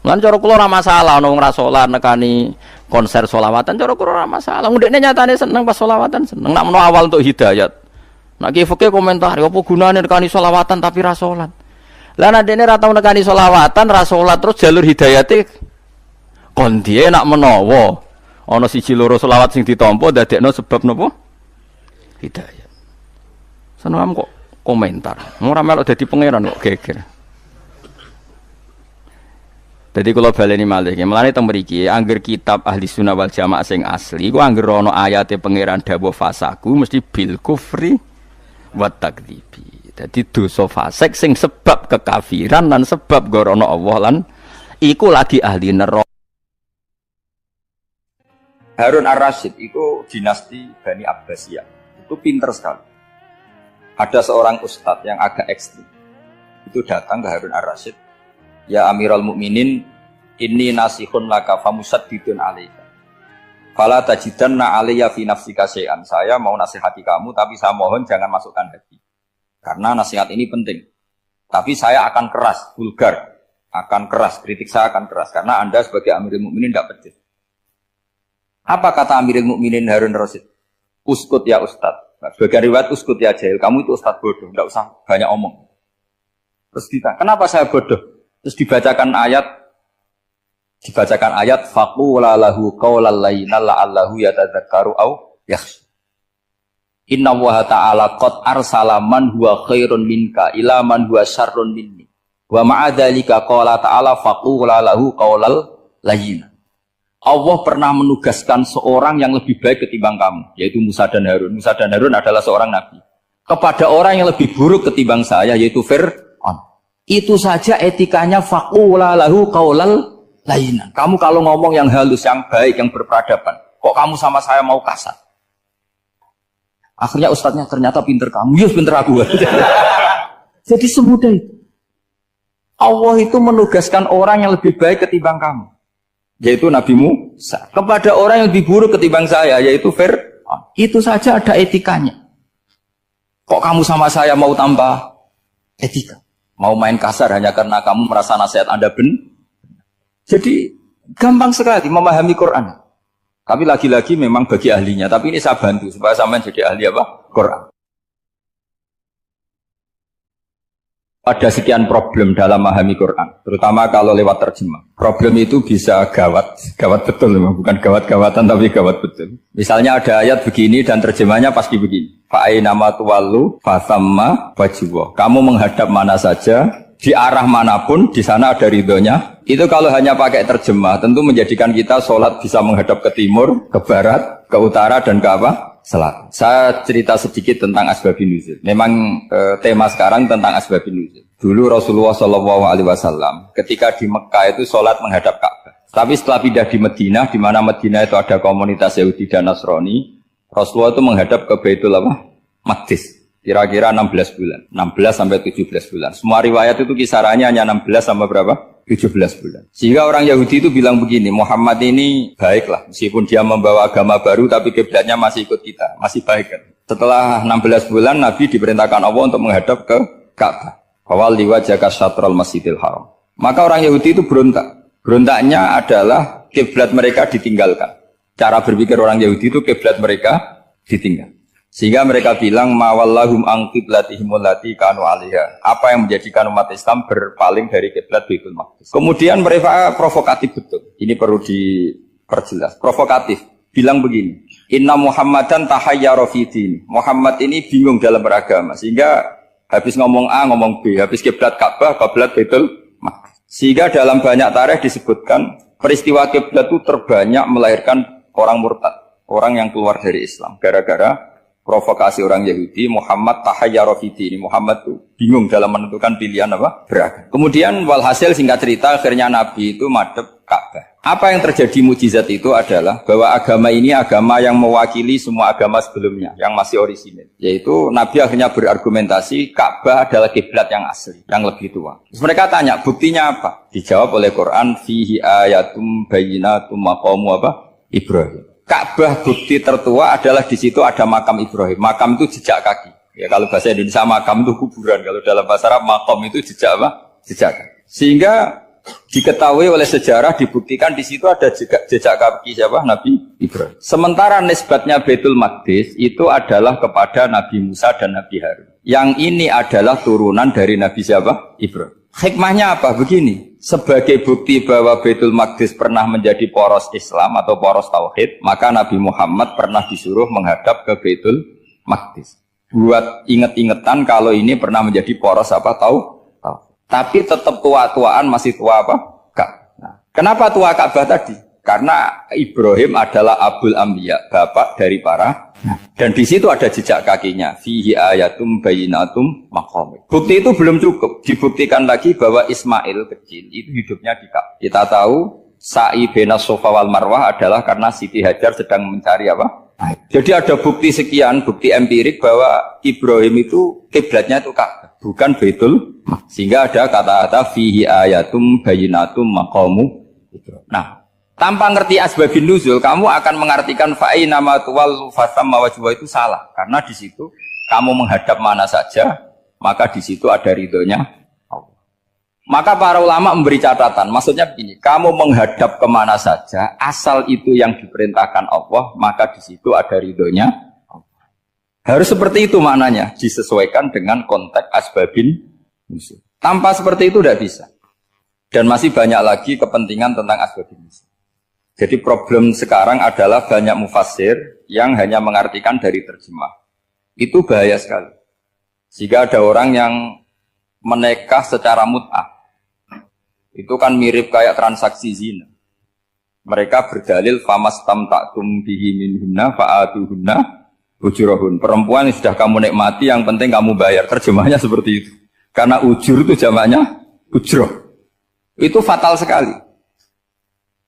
Speaker 1: Lan cara kula ora masalah ana wong ra salat nekani konser selawatan cara kula ora masalah. Ndekne nyatane seneng pas selawatan seneng. Nak menawa awal untuk hidayat. Nak ki fikih komentar apa gunane nekani selawatan tapi ra salat. Lah nek dene ra tau nekani selawatan ra salat terus jalur hidayate kon diye nak menawa ana siji loro selawat sing ditampa dadekno sebab napa? Hidayat. Seneng kok komentar. Ora melok dadi pangeran kok geger. Jadi kalau baleni malih, mulane teng mriki angger kitab Ahli Sunnah wal Jamaah sing asli, ku angger ana ayate pangeran dawuh fasaku mesti bil kufri wa takdzibi. Dadi dosa fasik sing sebab kekafiran lan sebab gorono Allah lan iku lagi ahli neraka. Harun Ar-Rasyid itu dinasti Bani Abbasiyah. Itu pinter sekali. Ada seorang ustadz yang agak ekstrim. Itu datang ke Harun Ar-Rasyid. Ya Amirul Mukminin, inni nasihun laka famusaddidun alaika. Fala tajidanna alayya fi nafsika syai'an. Saya mau nasihati kamu tapi saya mohon jangan masukkan hati. Karena nasihat ini penting. Tapi saya akan keras, vulgar, akan keras, kritik saya akan keras karena Anda sebagai Amirul Mukminin tidak pedes. Apa kata Amirul Mukminin Harun Ar-Rasyid? Uskut ya Ustaz. Sebagai riwayat uskut ya jahil. Kamu itu Ustaz bodoh, tidak usah banyak omong. Terus ditanya, kenapa saya bodoh? Terus dibacakan ayat faqula lahu qaulal layyina la'allahu yatadzakkaru aw yakhsha. Inna Allaha ta'ala qad arsala man huwa khairun minka ila man huwa syarrun minni. Wa ma'a dzalika qala ta'ala faqula lahu qaulal layyina. Allah pernah menugaskan seorang yang lebih baik ketimbang kamu, yaitu Musa dan Harun. Musa dan Harun adalah seorang nabi. Kepada orang yang lebih buruk ketimbang saya, yaitu Fir'aun. Itu saja etikanya faqula lahu qaulal layyina. Kamu kalau ngomong yang halus, yang baik, yang berperadaban, kok kamu sama saya mau kasar? Akhirnya ustadznya ternyata pinter kamu, yes pinter aku. Jadi semudah itu. Allah itu menugaskan orang yang lebih baik ketimbang kamu, yaitu Nabi Musa. Kepada orang yang lebih buruk ketimbang saya, yaitu Fir'aun. Itu saja ada etikanya. Kok kamu sama saya mau tambah etika? Mau main kasar hanya karena kamu merasa nasihat Anda benar? Jadi gampang sekali memahami Quran. Tapi lagi-lagi memang bagi ahlinya. Tapi ini saya bantu supaya sampean jadi ahli apa? Quran. Ada sekian problem dalam memahami Quran, terutama kalau lewat terjemah. Problem itu bisa gawat betul, bukan gawat-gawatan tapi gawat betul. Misalnya ada ayat begini dan terjemahnya pasti begini. Fa'ainama tuwallu fasamma wajhullah. Kamu menghadap mana saja, di arah manapun, di sana ada ridhonya. Itu kalau hanya pakai terjemah, tentu menjadikan kita sholat bisa menghadap ke timur, ke barat, ke utara, dan ke apa? Selatan. Saya cerita sedikit tentang asbabun nuzul. Memang tema sekarang tentang asbabun nuzul. Dulu Rasulullah SAW ketika di Mekah itu sholat menghadap Ka'bah. Tapi setelah pindah di Madinah, di mana Madinah itu ada komunitas Yahudi dan Nasrani, Rasulullah itu menghadap ke Baitul Maqdis. Kira-kira 16 bulan, 16 sampai 17 bulan. Semua riwayat itu kisarannya hanya 16 sampai berapa? 17 bulan. Sehingga orang Yahudi itu bilang begini, Muhammad ini baiklah, meskipun dia membawa agama baru, tapi kiblatnya masih ikut kita, masih baik kan. Setelah 16 bulan, Nabi diperintahkan Allah untuk menghadap ke Ka'bah. Fawal liwajhaka syatral masjidil haram. Maka orang Yahudi itu berontak. Berontaknya adalah kiblat mereka ditinggalkan. Cara berpikir orang Yahudi itu kiblat mereka ditinggal. Sehingga mereka bilang mawallahum an qiblatihim allati kanu 'alaiha. Apa yang menjadikan umat Islam berpaling dari kiblat Baitul Maqdis. Kemudian mereka provokatif betul. Ini perlu diperjelas. Provokatif. Bilang begini, "Inna Muhammadan tahayyara fi din." Muhammad ini bingung dalam beragama sehingga habis ngomong A ngomong B, habis kiblat Ka'bah, kiblat Baitul Maqdis. Sehingga dalam banyak tarikh disebutkan peristiwa kiblat itu terbanyak melahirkan orang murtad, orang yang keluar dari Islam gara-gara provokasi orang Yahudi. Muhammad tahayyara fi dini. Muhammad tuh bingung dalam menentukan pilihan apa? Beragama. Kemudian walhasil singkat cerita akhirnya Nabi itu madhep Ka'bah. Apa yang terjadi mukjizat itu adalah bahwa agama ini agama yang mewakili semua agama sebelumnya yang masih orisinil. Yaitu Nabi akhirnya berargumentasi Ka'bah adalah kiblat yang asli, yang lebih tua. Terus mereka tanya, buktinya apa? Dijawab oleh Quran, fihi ayatum bayyinatum maqamu apa? Ibrahim. Ka'bah bukti tertua adalah di situ ada makam Ibrahim. Makam itu jejak kaki. Ya kalau bahasa Indonesia makam itu kuburan. Kalau dalam bahasa Arab makam itu jejak apa? Jejak kaki. Sehingga Diketahui oleh sejarah, dibuktikan di situ ada jejak kaki siapa? Nabi Ibrahim. Sementara nisbatnya Baitul Maqdis itu adalah kepada Nabi Musa dan Nabi Harun. Yang ini adalah turunan dari Nabi siapa? Ibrahim. Hikmahnya apa? Begini, sebagai bukti bahwa Baitul Maqdis pernah menjadi poros Islam atau poros Tauhid, maka Nabi Muhammad pernah disuruh menghadap ke Baitul Maqdis. Buat inget-ingetan kalau ini pernah menjadi poros apa? Tahu? Tapi tetap tua-tuaan masih tua apa? Nah, kenapa tua Ka'bah tadi? Karena Ibrahim adalah Abul Anbiya, bapak dari para. Dan di situ ada jejak kakinya. Fihi ayatum bayinatum maqam. Bukti itu belum cukup. Dibuktikan lagi bahwa Ismail kecil itu hidupnya di Ka'bah. Kita tahu sa'i bainas Safa wal Marwah adalah karena Siti Hajar sedang mencari apa? Jadi ada bukti sekian, bukti empirik bahwa Ibrahim itu kiblatnya itu Ka'bah, bukan Baitul. Sehingga ada kata-kata fihi ayatum bayinatum maqamu. Nah, tanpa ngerti asbabun nuzul, kamu akan mengartikan fa'ina ma tuwallu fasamma wajhu itu salah. Karena di situ kamu menghadap mana saja, maka di situ ada ridhonya Allah. Maka para ulama memberi catatan, maksudnya begini, kamu menghadap kemana saja, asal itu yang diperintahkan Allah, maka di situ ada ridhonya Allah. Harus seperti itu maknanya, disesuaikan dengan konteks asbabun nuzul. Tanpa seperti itu tidak bisa. Dan masih banyak lagi kepentingan tentang asbabun nuzul. Jadi problem sekarang adalah banyak mufassir yang hanya mengartikan dari terjemah. Itu bahaya sekali. Jika ada orang yang menikah secara mut'ah, itu kan mirip kayak transaksi zina. Mereka berdalil famastamta'tum bihi minhunna fa'atuhunna ujurahun. Perempuan yang sudah kamu nikmati, yang penting kamu bayar. Terjemahnya seperti itu. Karena ujur itu jamaknya ujroh. Itu fatal sekali.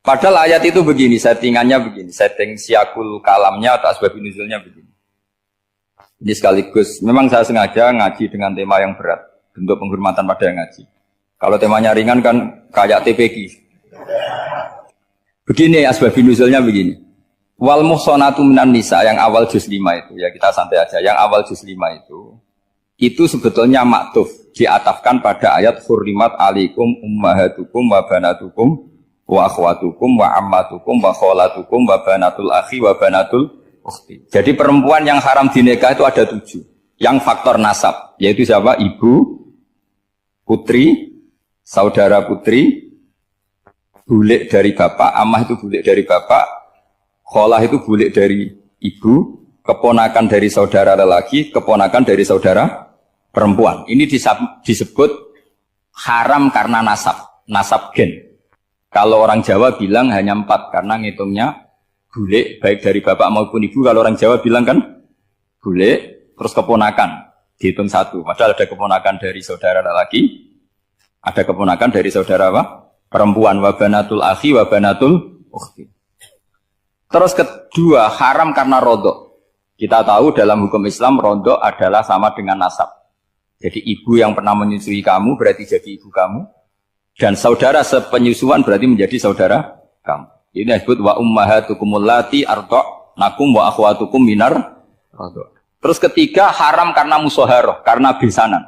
Speaker 1: Padahal ayat itu begini, settingannya begini, setting siakul kalamnya atau asbabun nuzulnya begini. Ini sekaligus, memang saya sengaja ngaji dengan tema yang berat, bentuk penghormatan pada yang ngaji. Kalau temanya ringan kan kayak TPQ. Begini asbabun nuzulnya begini. Wal muhsanatu minan nisa yang awal juz 5 itu, ya kita santai aja, yang awal juz 5 itu sebetulnya maktuf, diatafkan pada ayat hurrimat alikum ummahatukum wa banatukum wa akhwatukum wa ammatukum wa kholatukum wa banatul akhi wa banatul ukhti. Jadi perempuan yang haram dinikah itu ada 7. Yang faktor nasab, yaitu siapa? Ibu, putri, saudara putri, bulik dari bapak, amah itu bulik dari bapak, kholah itu bulik dari ibu, keponakan dari saudara lelaki, keponakan dari saudara perempuan. Ini disebut haram karena nasab gen. Kalau orang Jawa bilang hanya 4 karena ngitungnya bulik baik dari bapak maupun ibu. Kalau orang Jawa bilang kan bulik terus keponakan dihitung 1. Padahal ada keponakan dari saudara lelaki, ada keponakan dari saudara apa? Perempuan. Wa banatul akhi wa banatul ukhti. Terus kedua haram karena rodok. Kita tahu dalam hukum Islam rodok adalah sama dengan nasab. Jadi ibu yang pernah menyusui kamu berarti jadi ibu kamu. Dan saudara sepenyusuan berarti menjadi saudara kamu. Ini disebut wa ummahatukumul lati arda'nakum wa akhwatukum minar radha'. Terus ketiga haram karena musaharah, karena besanan.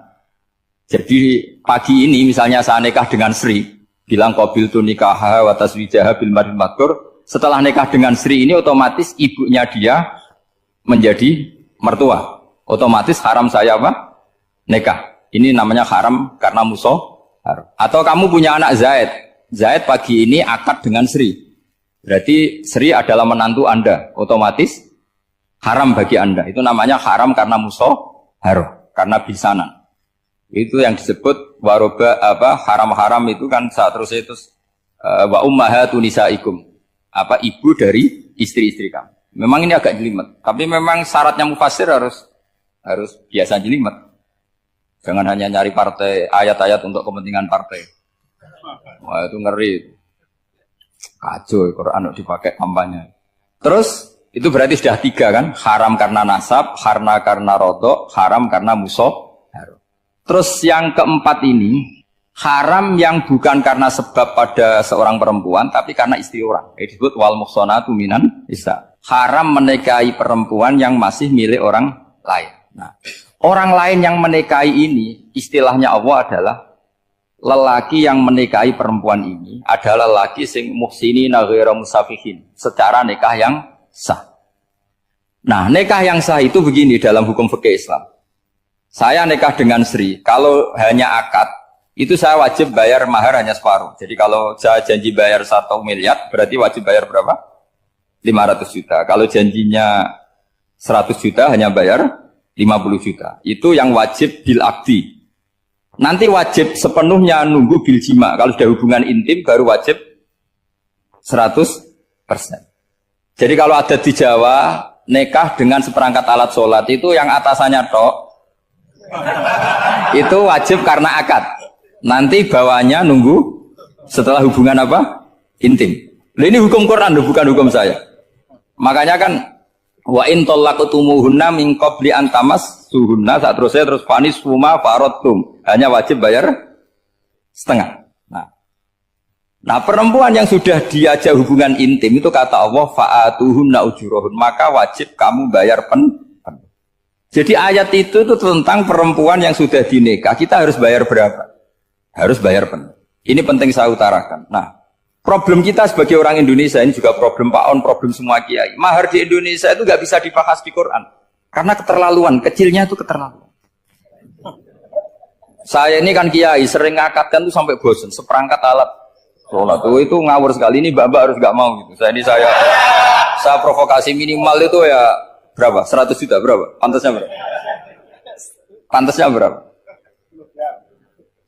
Speaker 1: Jadi pagi ini misalnya saya nikah dengan Sri, bilang qabiltu nikaha wa taswijaha bil mar'il madkur. Setelah nikah dengan Sri ini otomatis ibunya dia menjadi mertua. Otomatis haram saya apa? Nikah. Ini namanya haram karena musaharah. Atau kamu punya anak Zaid. Zaid pagi ini akad dengan Sri. Berarti Sri adalah menantu Anda. Otomatis haram bagi Anda. Itu namanya haram karena musaharah, karena bisanan. Itu yang disebut waroba apa haram-haram itu kan saat terus itu wa ummahatu nisaikum. Apa ibu dari istri-istri kamu. Memang ini agak jelimet. Tapi memang syaratnya mufassir harus biasa jelimet. Jangan hanya nyari partai, ayat-ayat untuk kepentingan partai. Wah itu ngeri. Kacau, Quran dipakai kampanye. Terus, itu berarti sudah 3 kan? Haram karena nasab, karena rodok, haram karena musaharah. Terus yang keempat ini, haram yang bukan karena sebab pada seorang perempuan, tapi karena istri orang. Ini disebut wal muhsanatu minan nisa. Haram menikahi perempuan yang masih milik orang lain. Nah, orang lain yang menikahi ini, istilahnya Allah adalah lelaki yang menikahi perempuan ini adalah lelaki sing muhsinina ghairu musafihin, secara nikah yang sah. Nah, nikah yang sah itu begini dalam hukum fikih Islam. Saya nikah dengan Sri, kalau hanya akad, itu saya wajib bayar mahar hanya separuh. Jadi kalau saya janji bayar 1 miliar, berarti wajib bayar berapa? 500 juta. Kalau janjinya 100 juta, hanya bayar 50 juta. Itu yang wajib bil akdi. Nanti wajib sepenuhnya nunggu bil jima. Kalau sudah hubungan intim, baru wajib 100%. Jadi kalau ada di Jawa, nikah dengan seperangkat alat sholat, itu yang atasannya tok, itu wajib karena akad. Nanti bawahnya nunggu setelah hubungan apa? Intim. Ini hukum Quran, bukan hukum saya. Makanya kan wa in talaqtumuhunna min qabli an tamassuhunna, saat terus fanis suma faradtum, hanya wajib bayar setengah. Nah, perempuan yang sudah diajak hubungan intim itu kata Allah fa'atuhunna ujurahun, maka wajib kamu bayar penuh. Jadi ayat itu tentang perempuan yang sudah dinikah, kita harus bayar berapa? Harus bayar penuh. Ini penting saya utarakan. Nah, problem kita sebagai orang Indonesia, ini juga problem Pak On, problem semua kiai. Mahar di Indonesia itu nggak bisa dibahas di Quran. Karena keterlaluan, kecilnya itu keterlaluan. Saya ini kan kiai, sering ngakatkan tuh sampai bosan, seperangkat alat sholat itu ngawur sekali. Ini mbak-mbak harus nggak mau gitu. Saya provokasi minimal itu ya berapa? 100 juta berapa? Pantasnya berapa? Pantasnya berapa?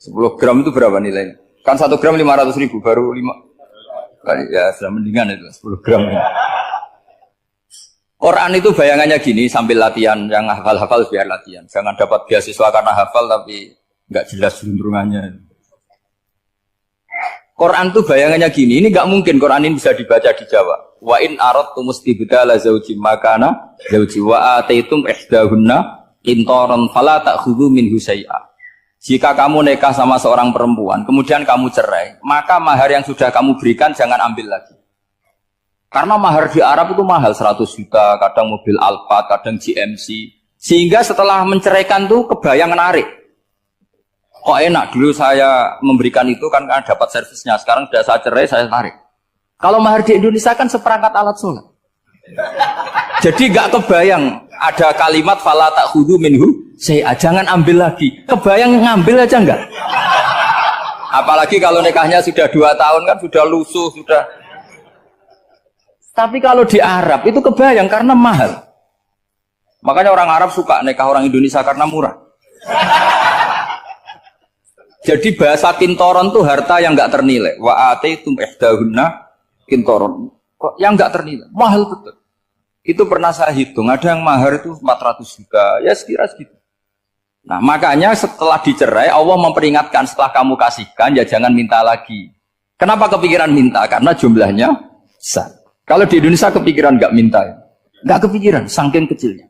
Speaker 1: 10 gram itu berapa nilainya? Kan 1 gram 500 ribu, baru 5. Ya sudah mendingan itu 10 gram. Quran itu bayangannya gini, sambil latihan, yang hafal-hafal biar latihan. Jangan dapat beasiswa karena hafal tapi nggak jelas juntrungannya. Quran tuh bayangannya gini, ini nggak mungkin Quran ini bisa dibaca di Jawa. Wa in aradtum istibdala zaujin makana zauji wa ataitum ihdahunna qintaran fala ta'khudhu minhu syai'a. Jika kamu nikah sama seorang perempuan, kemudian kamu cerai, maka mahar yang sudah kamu berikan jangan ambil lagi. Karena mahar di Arab itu mahal, 100 juta, kadang mobil Alphard, kadang GMC. Sehingga setelah menceraikan tuh kebayang menarik. Kok enak, dulu saya memberikan itu kan karena dapat servisnya, sekarang sudah saya cerai, saya tarik. Kalau mahar di Indonesia kan seperangkat alat sholat. Jadi gak kebayang ada kalimat fala ta'khudhu minhu syai'a, jangan ambil lagi. Kebayang ngambil aja enggak? Apalagi kalau nikahnya sudah 2 tahun kan sudah lusuh, sudah. Tapi kalau di Arab itu kebayang karena mahal. Makanya orang Arab suka nikah orang Indonesia karena murah. Jadi bahasa kintoron tuh harta yang enggak ternilai. Wa ataitum ihdahunna kintoron. Kok yang enggak ternilai? Mahal betul. Itu pernah saya hitung, ada yang mahar itu 400 juta. Ya sekira segitu. Nah, makanya setelah dicerai Allah memperingatkan, setelah kamu kasihkan ya jangan minta lagi. Kenapa kepikiran minta? Karena jumlahnya besar. Kalau di Indonesia kepikiran enggak minta ya. Enggak kepikiran, saking kecilnya.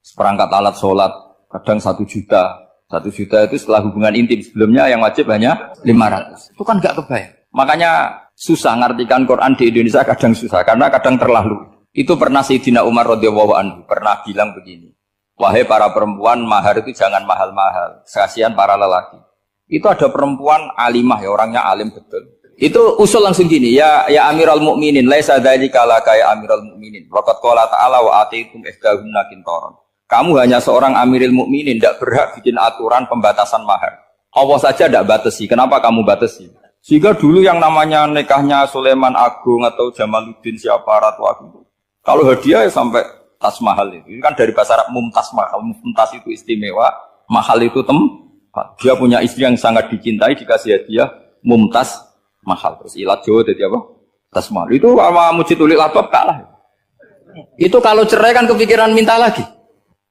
Speaker 1: Seperangkat alat sholat kadang 1 juta. 1 juta itu setelah hubungan intim, sebelumnya yang wajib hanya 500. Itu kan gak kebayang. Makanya susah ngartikan Quran di Indonesia, kadang susah karena kadang terlalu. Itu pernah Sayyidina Umar radhiyallahu anhu pernah bilang begini, wahai para perempuan, mahar itu jangan mahal-mahal, kasihan para lelaki. Itu ada perempuan alimah ya, orangnya alim betul. Itu usul langsung gini, ya Amirul Mukminin, laisa dzalika laka ya Amirul Mukminin. Waqad qala ta'ala wa atiitum ihdahunna qintaran. Kamu hanya seorang Amirul Mukminin, tidak berhak bikin aturan pembatasan mahar. Allah saja tidak batasi. Kenapa kamu batasi? Sehingga dulu yang namanya nikahnya Sulaiman Agung atau Jamaluddin siapa Ratu Agung, kalau hadiah ya sampai tas mahal itu. Ini kan dari bahasa Arab mumtaz mahal. Mumtaz itu istimewa, mahal itu tempat. Dia punya istri yang sangat dicintai, dikasih hadiah mumtaz mahal. Terus ilat Jawa jadi apa? Tas mahal. Itu sama Mujid Ulil Albab kalah. Itu kalau cerai kan kepikiran minta lagi.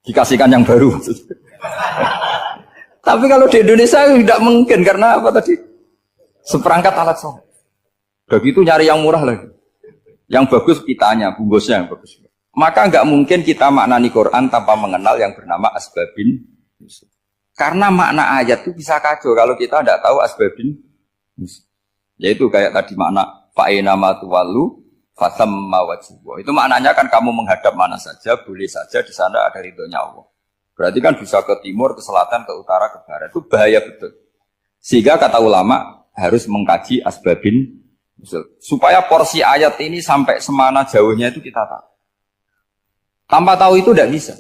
Speaker 1: Dikasihkan yang baru. Tapi kalau di Indonesia tidak mungkin karena apa tadi? Seperangkat alat sholat. Begitu nyari yang murah lagi. Yang bagus kitanya, bungkusnya yang bagus. Maka nggak mungkin kita maknani Quran tanpa mengenal yang bernama asbabin. Karena makna ayat itu bisa kacau kalau kita tidak tahu asbabin. Yaitu kayak tadi makna fa'ina ma tuwallu fasamma wajhu. Itu maknanya kan kamu menghadap mana saja, boleh saja di sana ada ridhonya Allah. Berarti kan bisa ke timur, ke selatan, ke utara, ke barat. Itu bahaya betul. Sehingga kata ulama harus mengkaji asbabin nuzul. Supaya porsi ayat ini sampai semana jauhnya itu kita tahu. Tanpa tahu itu tidak bisa.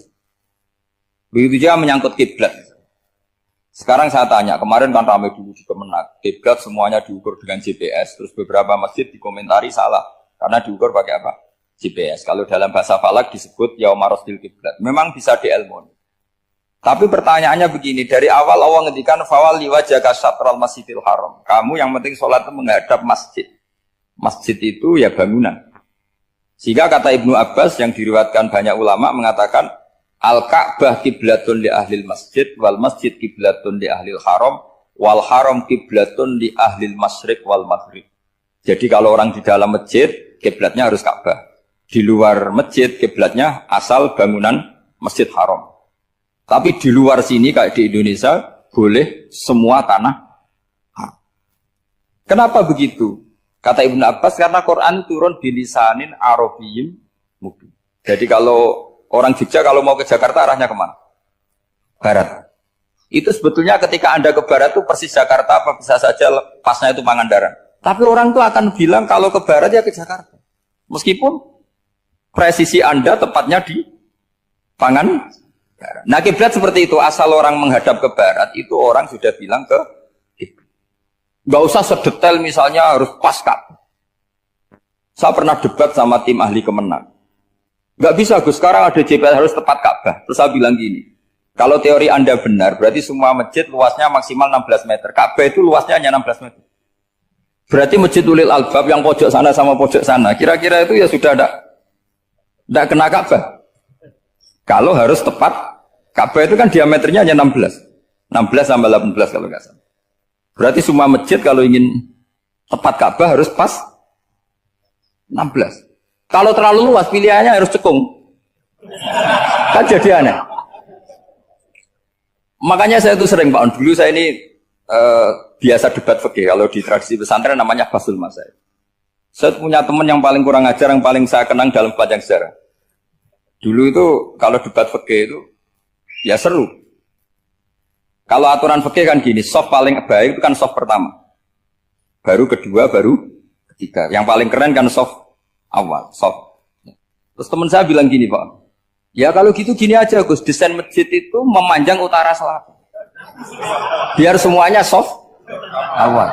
Speaker 1: Begitu juga menyangkut kiblat. Sekarang saya tanya, kemarin kan ramai dulu di Kemenak, kiblat semuanya diukur dengan GPS, terus beberapa masjid dikomentari salah karena diukur pakai apa? GPS. Kalau dalam bahasa falak disebut yaumarosdil kiblat. Memang bisa diilmoni. Tapi pertanyaannya begini, dari awal Allah ngendikan fawalli wajhaka syatral masjidil haram. Kamu yang penting sholat itu menghadap masjid. Masjid itu ya bangunan. Sehingga kata Ibnu Abbas yang diriwayatkan banyak ulama mengatakan Al-Ka'bah kiblatun li ahlil masjid wal masjid kiblatun li ahlil haram wal haram kiblatun li ahlil masyriq wal maghrib. Jadi kalau orang di dalam masjid kiblatnya harus Ka'bah. Di luar masjid kiblatnya asal bangunan Masjid Haram. Tapi di luar sini kayak di Indonesia boleh semua tanah. Kenapa begitu? Kata Ibnu Abbas karena Quran turun bilisanin Arabiyyin mubin. Jadi kalau orang Jogja kalau mau ke Jakarta arahnya kemana? Barat. Itu sebetulnya ketika Anda ke barat itu persis Jakarta apa bisa saja pasnya itu Pangandaran. Tapi orang itu akan bilang kalau ke barat ya ke Jakarta. Meskipun presisi Anda tepatnya di Pangandaran. Nah kiblat seperti itu, asal orang menghadap ke barat itu orang sudah bilang ke kiblat. Gak usah sedetail misalnya harus pas Ka'bah. Saya pernah debat sama tim ahli Kemenak. Gak bisa Gus, sekarang ada GPS harus tepat Ka'bah. Terus saya bilang gini, kalau teori Anda benar, berarti semua masjid luasnya maksimal 16 meter. Ka'bah itu luasnya hanya 16 meter. Berarti Masjid Ulil Albab yang pojok sana sama pojok sana, kira-kira itu ya sudah tidak kena Ka'bah. Kalau harus tepat, Ka'bah itu kan diameternya hanya 16 sampai 18 kalau nggak salah. Berarti semua masjid kalau ingin tepat Ka'bah harus pas 16. Kalau terlalu luas pilihannya harus cekung. Kan jadi aneh. Makanya saya itu sering Pak, dulu saya ini biasa debat fikih. Kalau di tradisi pesantren namanya Basul Masail. Saya punya teman yang paling kurang ajar, yang paling saya kenang dalam panjang sejarah. Dulu itu kalau debat fikih itu ya seru. Kalau aturan fikih kan gini, soft paling baik itu kan soft pertama. Baru kedua, baru ketiga. Yang paling keren kan soft awal, soft. Terus teman saya bilang gini Pak, ya kalau gitu gini aja Gus, desain masjid itu memanjang utara selatan. Biar semuanya soft awal.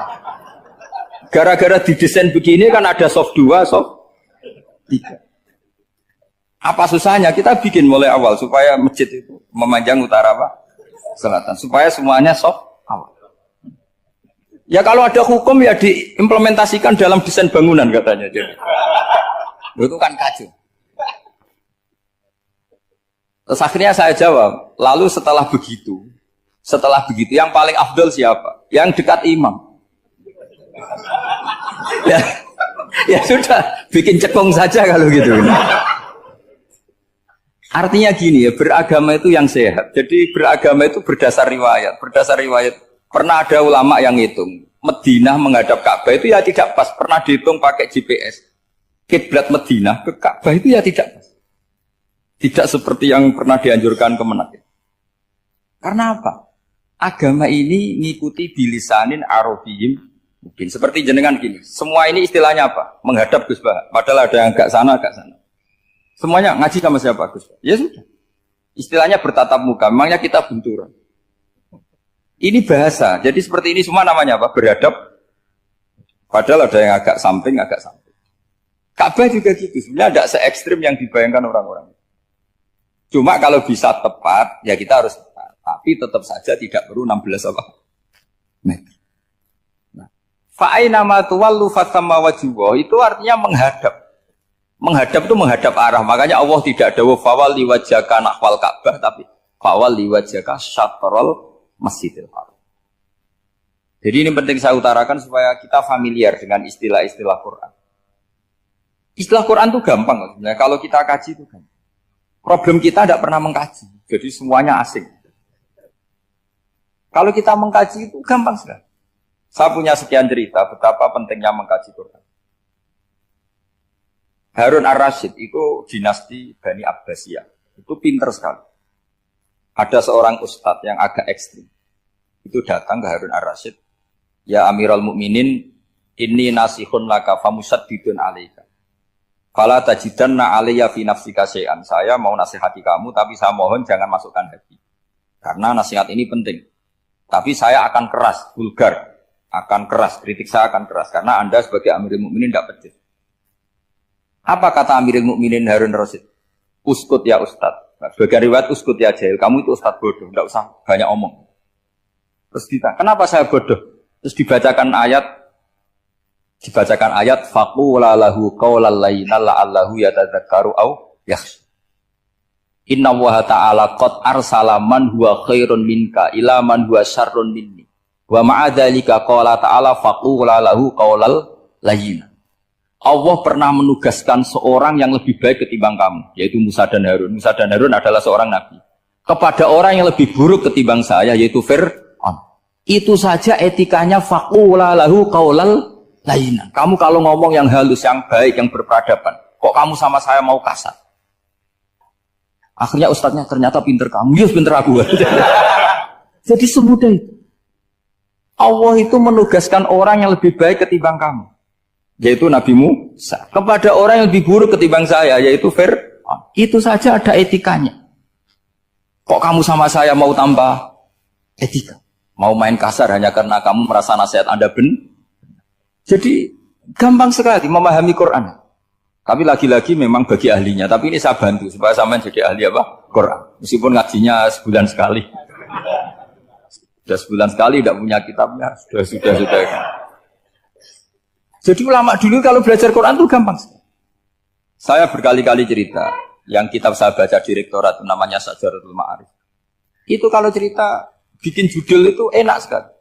Speaker 1: Gara-gara didesain begini kan ada soft 2, soft 3. Apa susahnya? Kita bikin mulai awal supaya masjid itu memanjang utara apa? Selatan. Supaya semuanya soft awal. Ya kalau ada hukum ya diimplementasikan dalam desain bangunan katanya. Jadi. Itu kan kacau. Terus akhirnya saya jawab, lalu setelah begitu yang paling afdol siapa? Yang dekat imam. Ya sudah, bikin cekung saja kalau gitu. Artinya gini ya, beragama itu yang sehat. Jadi beragama itu berdasar riwayat. Berdasar riwayat, pernah ada ulama yang hitung. Madinah menghadap Ka'bah itu ya tidak pas. Pernah dihitung pakai GPS. Kiblat Madinah ke Ka'bah itu ya tidak pas. Tidak seperti yang pernah dianjurkan Kemenak. Karena apa? Agama ini ngikuti bilisanin Arabiyyin mungkin. Seperti jenengan gini. Semua ini istilahnya apa? Menghadap Gus Bah. Padahal ada yang agak sana, agak sana. Semuanya ngaji sama siapa Gus? Ya sudah. Istilahnya bertatap muka. Memangnya kita benturan. Ini bahasa. Jadi seperti ini semua namanya apa? Beradab. Padahal ada yang agak samping, agak samping. Ka'bah juga gitu. Sebenarnya tidak se-ekstrim yang dibayangkan orang-orang. Cuma kalau bisa tepat, ya kita harus tepat. Tapi tetap saja tidak perlu 16 apa? Meter. Nah, fa'aina ma tuwallu fathamma wajhullah itu artinya menghadap. Menghadap itu menghadap arah. Makanya Allah tidak ada fawalli wajhaka nahwal Ka'bah, tapi fawalli wajhaka syatrul Masjidil Haram. Jadi ini penting saya utarakan supaya kita familiar dengan istilah-istilah Quran. Istilah Quran itu gampang sebenarnya. Kalau kita kaji itu gampang. Problem kita tidak pernah mengkaji. Jadi semuanya asing. Kalau kita mengkaji itu gampang sekali. Saya punya sekian cerita betapa pentingnya mengkaji Quran. Harun Ar-Rasyid itu dinasti Bani Abbasiyah. Itu pinter sekali. Ada seorang ustadz yang agak ekstrim. Itu datang ke Harun Ar-Rasyid. Ya Amirul Mukminin, inni nasihun laka famusaddidun alaika. Fala tajidanna alayya fi nafsika syai'an. Saya mau nasihati kamu, tapi saya mohon jangan masukkan hati. Karena nasihat ini penting. Tapi saya akan keras, vulgar. Akan keras, kritik saya akan keras. Karena Anda sebagai Amirul Mukminin tidak pedes. Apa kata Amirul Mukminin Harun Rasyid? Uskut ya Ustadz. Sebagai riwayat uskut ya jahil. Kamu itu Ustadz bodoh, tidak usah banyak omong. Terus ditanya, kenapa saya bodoh? Terus dibacakan ayat faqula lahu qaulal layyina la'allahu yatadzakkaru aw yakhsha. Inna Allaha ta'ala qad arsala man huwa khairun minka ila man huwa syarrun minni. Wa ma'a dzalika qala ta'ala faqula lahu qaulal layyina. Allah pernah menugaskan seorang yang lebih baik ketimbang kamu, yaitu Musa dan Harun. Musa dan Harun adalah seorang nabi. Kepada orang yang lebih buruk ketimbang saya, yaitu Fir'aun. Itu saja etikanya faqula lahu qaulal layyina. Kamu kalau ngomong yang halus, yang baik, yang berperadaban, kok kamu sama saya mau kasar? Akhirnya ustadznya ternyata pinter kamu. Yes, pinter aku. Jadi semudah itu. Allah itu menugaskan orang yang lebih baik ketimbang kamu, yaitu Nabi Musa. Kepada orang yang lebih buruk ketimbang saya, yaitu Fir'aun. Itu saja ada etikanya. Kok kamu sama saya mau tambah etika? Mau main kasar hanya karena kamu merasa nasihat Anda benar? Jadi gampang sekali memahami Quran. Tapi lagi-lagi memang bagi ahlinya. Tapi ini saya bantu supaya sampean jadi ahli apa? Quran. Meskipun ngajinya sebulan sekali. Sudah sebulan sekali tidak punya kitabnya. Sudah. Jadi ulama dulu kalau belajar Quran itu gampang. Saya berkali-kali cerita. Yang kitab saya baca di rektorat namanya Sajaratul Ma'arif. Itu kalau cerita bikin judul itu enak sekali.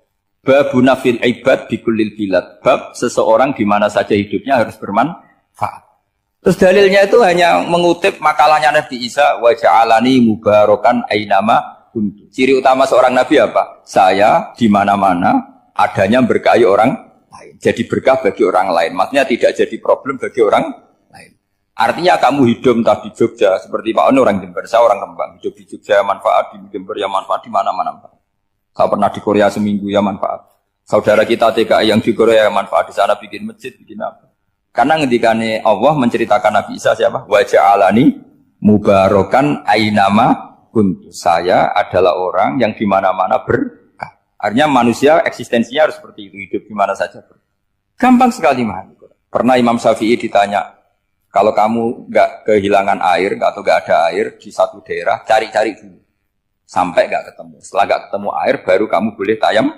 Speaker 1: Babuna fil ibad bikullil bilad. Bab seseorang di mana saja hidupnya harus bermanfaat. Terus dalilnya itu hanya mengutip makalahnya Nabi Isa, wa ja'alani mubarakan ainama kuntu. Ciri utama seorang nabi apa? Saya di mana-mana adanya berkahi orang lain. Jadi berkah bagi orang lain. Maksudnya tidak jadi problem bagi orang lain. Artinya kamu hidup entah di Jogja seperti Pak Ono orang Jember, saya orang Rembang. Hidup di Jogja manfaat, di Jember ya manfaat, di mana-mana. Saya pernah di Korea seminggu ya manfaat. Saudara kita TKI yang di Korea ya manfaat, di sana bikin masjid, bikin apa. Karena ngendikane Allah menceritakan Nabi Isa siapa? Wa ja'alani mubarakan ainama kuntu. Saya adalah orang yang di mana-mana berkah. Artinya manusia eksistensinya harus seperti itu, hidup di mana saja. Gampang sekali memahami. Pernah Imam Syafi'i ditanya, kalau kamu enggak kehilangan air atau enggak ada air di satu daerah, cari-cari dulu. Sampai enggak ketemu. Setelah enggak ketemu air, baru kamu boleh tayam.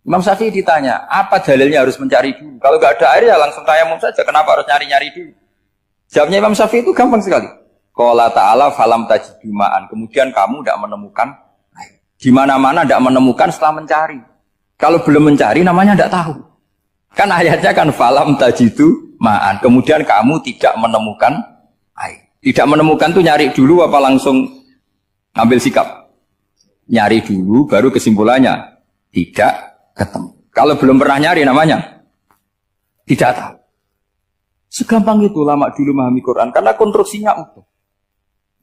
Speaker 1: Imam Syafi'i ditanya, apa dalilnya harus mencari dulu? Kalau enggak ada air ya langsung tayamum saja. Kenapa harus nyari-nyari dulu? Jawabnya Imam Syafi'i itu gampang sekali. Qala ta'ala falam tajidu ma'an. Kemudian kamu tidak menemukan air. Di mana-mana tidak menemukan setelah mencari. Kalau belum mencari namanya tidak tahu. Kan ayatnya kan falam tajidu ma'an. Kemudian kamu tidak menemukan air. Tidak menemukan itu nyari dulu apa langsung ambil sikap? Nyari dulu baru kesimpulannya tidak ketemu. Kalau belum pernah nyari namanya tidak tahu. Segampang itu lama dulu memahami Quran karena konstruksinya utuh.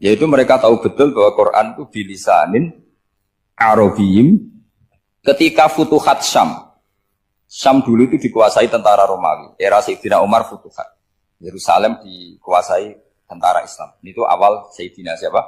Speaker 1: Yaitu mereka tahu betul bahwa Quran itu bilisanin Arabiyim. Ketika Futuhat Syam dulu itu dikuasai tentara Romawi. Era Sayyidina Umar Futuhat. Yerusalem dikuasai tentara Islam. Itu awal Sayyidina siapa?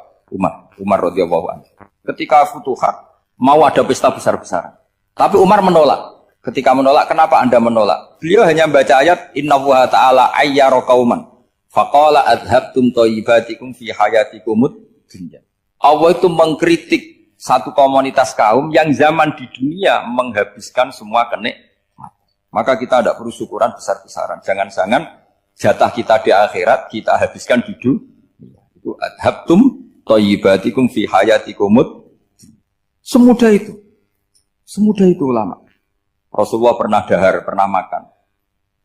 Speaker 1: Umar radhiyallahu anhu. Ketika Futuhat mau ada pesta besar-besaran. Tapi Umar menolak. Ketika menolak, kenapa Anda menolak? Beliau hanya membaca ayat Inna Allaha ta'ala ayyara qauman faqala adhabtum thayyibatikum fi hayatikumud dunya. Allah itu mengkritik satu komunitas kaum yang zaman di dunia menghabiskan semua kenikmatan. Maka kita tidak perlu syukuran besar-besaran. Jangan-jangan jatah kita di akhirat kita habiskan di dunia. Itu adhabtum thayyibatikum fi hayatikumud. Semudah itu. Semudah itu ulama. Rasulullah pernah dahar, pernah makan.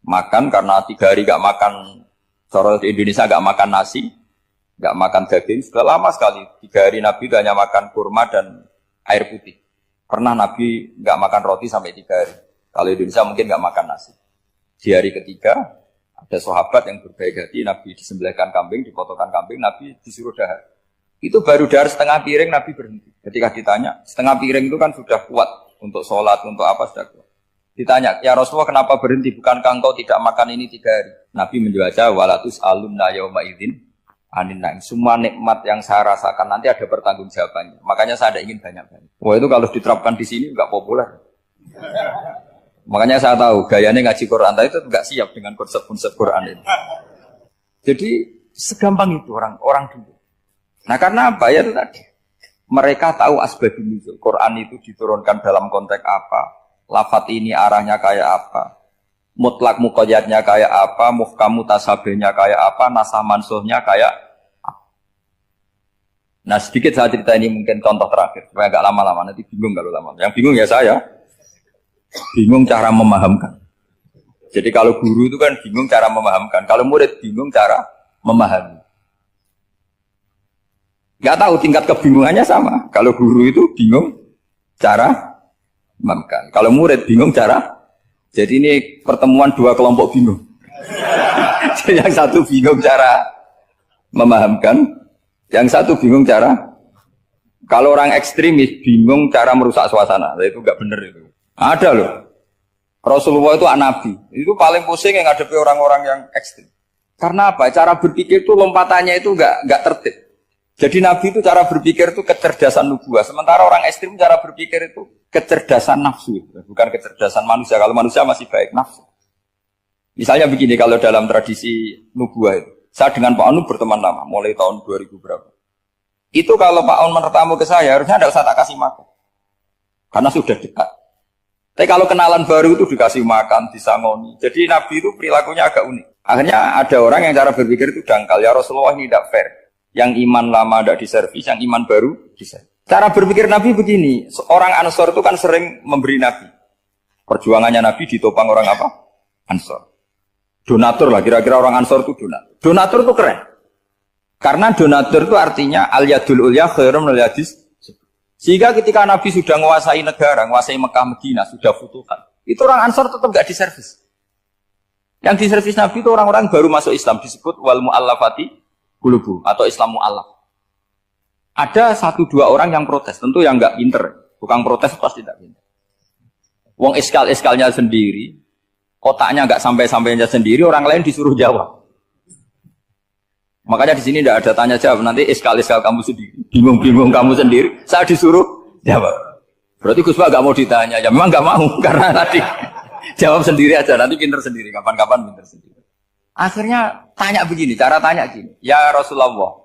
Speaker 1: Makan karena 3 hari gak makan, cara di Indonesia gak makan nasi, gak makan daging. Sudah lama sekali, 3 hari Nabi hanya makan kurma dan air putih. Pernah Nabi gak makan roti sampai 3 hari. Kalau Indonesia mungkin gak makan nasi. Di hari ketiga, ada sahabat yang berbaik hati, Nabi disembelihkan kambing, dipotongkan kambing, Nabi disuruh dahar. Itu baru dahar setengah piring, Nabi berhenti. Ketika ditanya, setengah piring itu kan sudah kuat. Untuk sholat, untuk apa sudah kuat. Ditanya, ya Rasulullah kenapa berhenti? Bukankah engkau tidak makan ini 3 hari? Nabi menjawab, walatus alumna yauma idzin anin naim. Semua nikmat yang saya rasakan nanti ada pertanggungjawabannya. Makanya saya tidak ingin banyak-banyak. Wah itu kalau diterapkan di sini enggak populer. Makanya saya tahu gayanya ngaji Quran itu enggak siap dengan konsep-konsep Quran ini. Jadi segampang itu orang dulu. Nah karena apa ya itu tadi? Mereka tahu asbabun nuzul. Quran itu diturunkan dalam konteks apa? Lafat ini arahnya kayak apa? Mutlak muqayyadnya kayak apa? Muhkam mutasabihnya kayak apa? Nasah mansuhnya kayak apa? Nah sedikit saya cerita ini mungkin contoh terakhir supaya agak lama-lama, nanti bingung kalau lama. Yang bingung ya saya. Bingung cara memahamkan. Jadi kalau guru itu kan bingung cara memahamkan. Kalau murid bingung cara memahami. Gak tahu tingkat kebingungannya sama. Kalau guru itu bingung cara memahamkan. Kalau murid bingung cara. Jadi ini pertemuan 2 kelompok bingung. Yang satu bingung cara memahamkan, yang satu bingung cara. Kalau orang ekstremis bingung cara merusak suasana. Itu enggak benar itu. Ada loh. Rasulullah itu nabi. Itu paling pusing yang ngadepi orang-orang yang ekstrim. Karena apa? Cara berpikir itu lompatannya itu enggak tertib. Jadi Nabi itu cara berpikir itu kecerdasan nubuah. Sementara orang ekstrim cara berpikir itu kecerdasan nafsu. Bukan kecerdasan manusia. Kalau manusia masih baik nafsu. Misalnya begini, kalau dalam tradisi nubuah itu. Saya dengan Pak Anu berteman lama. Mulai tahun 2000 berapa. Itu kalau Pak Anu bertamu ke saya, harusnya tidak usah tak kasih makan. Karena sudah dekat. Tapi kalau kenalan baru itu dikasih makan, disangoni. Jadi Nabi itu perilakunya agak unik. Akhirnya ada orang yang cara berpikir itu dangkal. Ya Rasulullah ini tidak fair. Yang iman lama tidak diservis, yang iman baru diservis. Cara berpikir Nabi begini, orang Ansor itu kan sering memberi Nabi. Perjuangannya Nabi ditopang orang apa? Ansor. Donatur lah, kira-kira orang Ansor itu donatur. Donatur itu keren. Karena donatur itu artinya al-yadul ulya khairum minal yadis. Sehingga ketika Nabi sudah menguasai negara, menguasai Mekah, Medina, sudah futuhan. Itu orang Ansor tetap tidak diservis. Yang diservis Nabi itu orang-orang baru masuk Islam, disebut wal mu'allafati Qulubu atau Islam mu'allaf. Ada 1-2 orang yang protes, tentu yang enggak pinter. Bukan protes pasti tidak pinter. Wong iskal-iskalnya sendiri, kotaknya enggak sampai-sampainya sendiri, orang lain disuruh jawab. Makanya di sini tidak ada tanya jawab, nanti iskal-iskal kamu sendiri, bingung-bingung kamu sendiri, saya disuruh jawab. Berarti Gus Pak enggak mau ditanya, ya memang enggak mau karena tadi jawab sendiri aja, nanti pinter sendiri, kapan-kapan pinter sendiri. Akhirnya tanya begini, cara tanya gini, ya Rasulullah,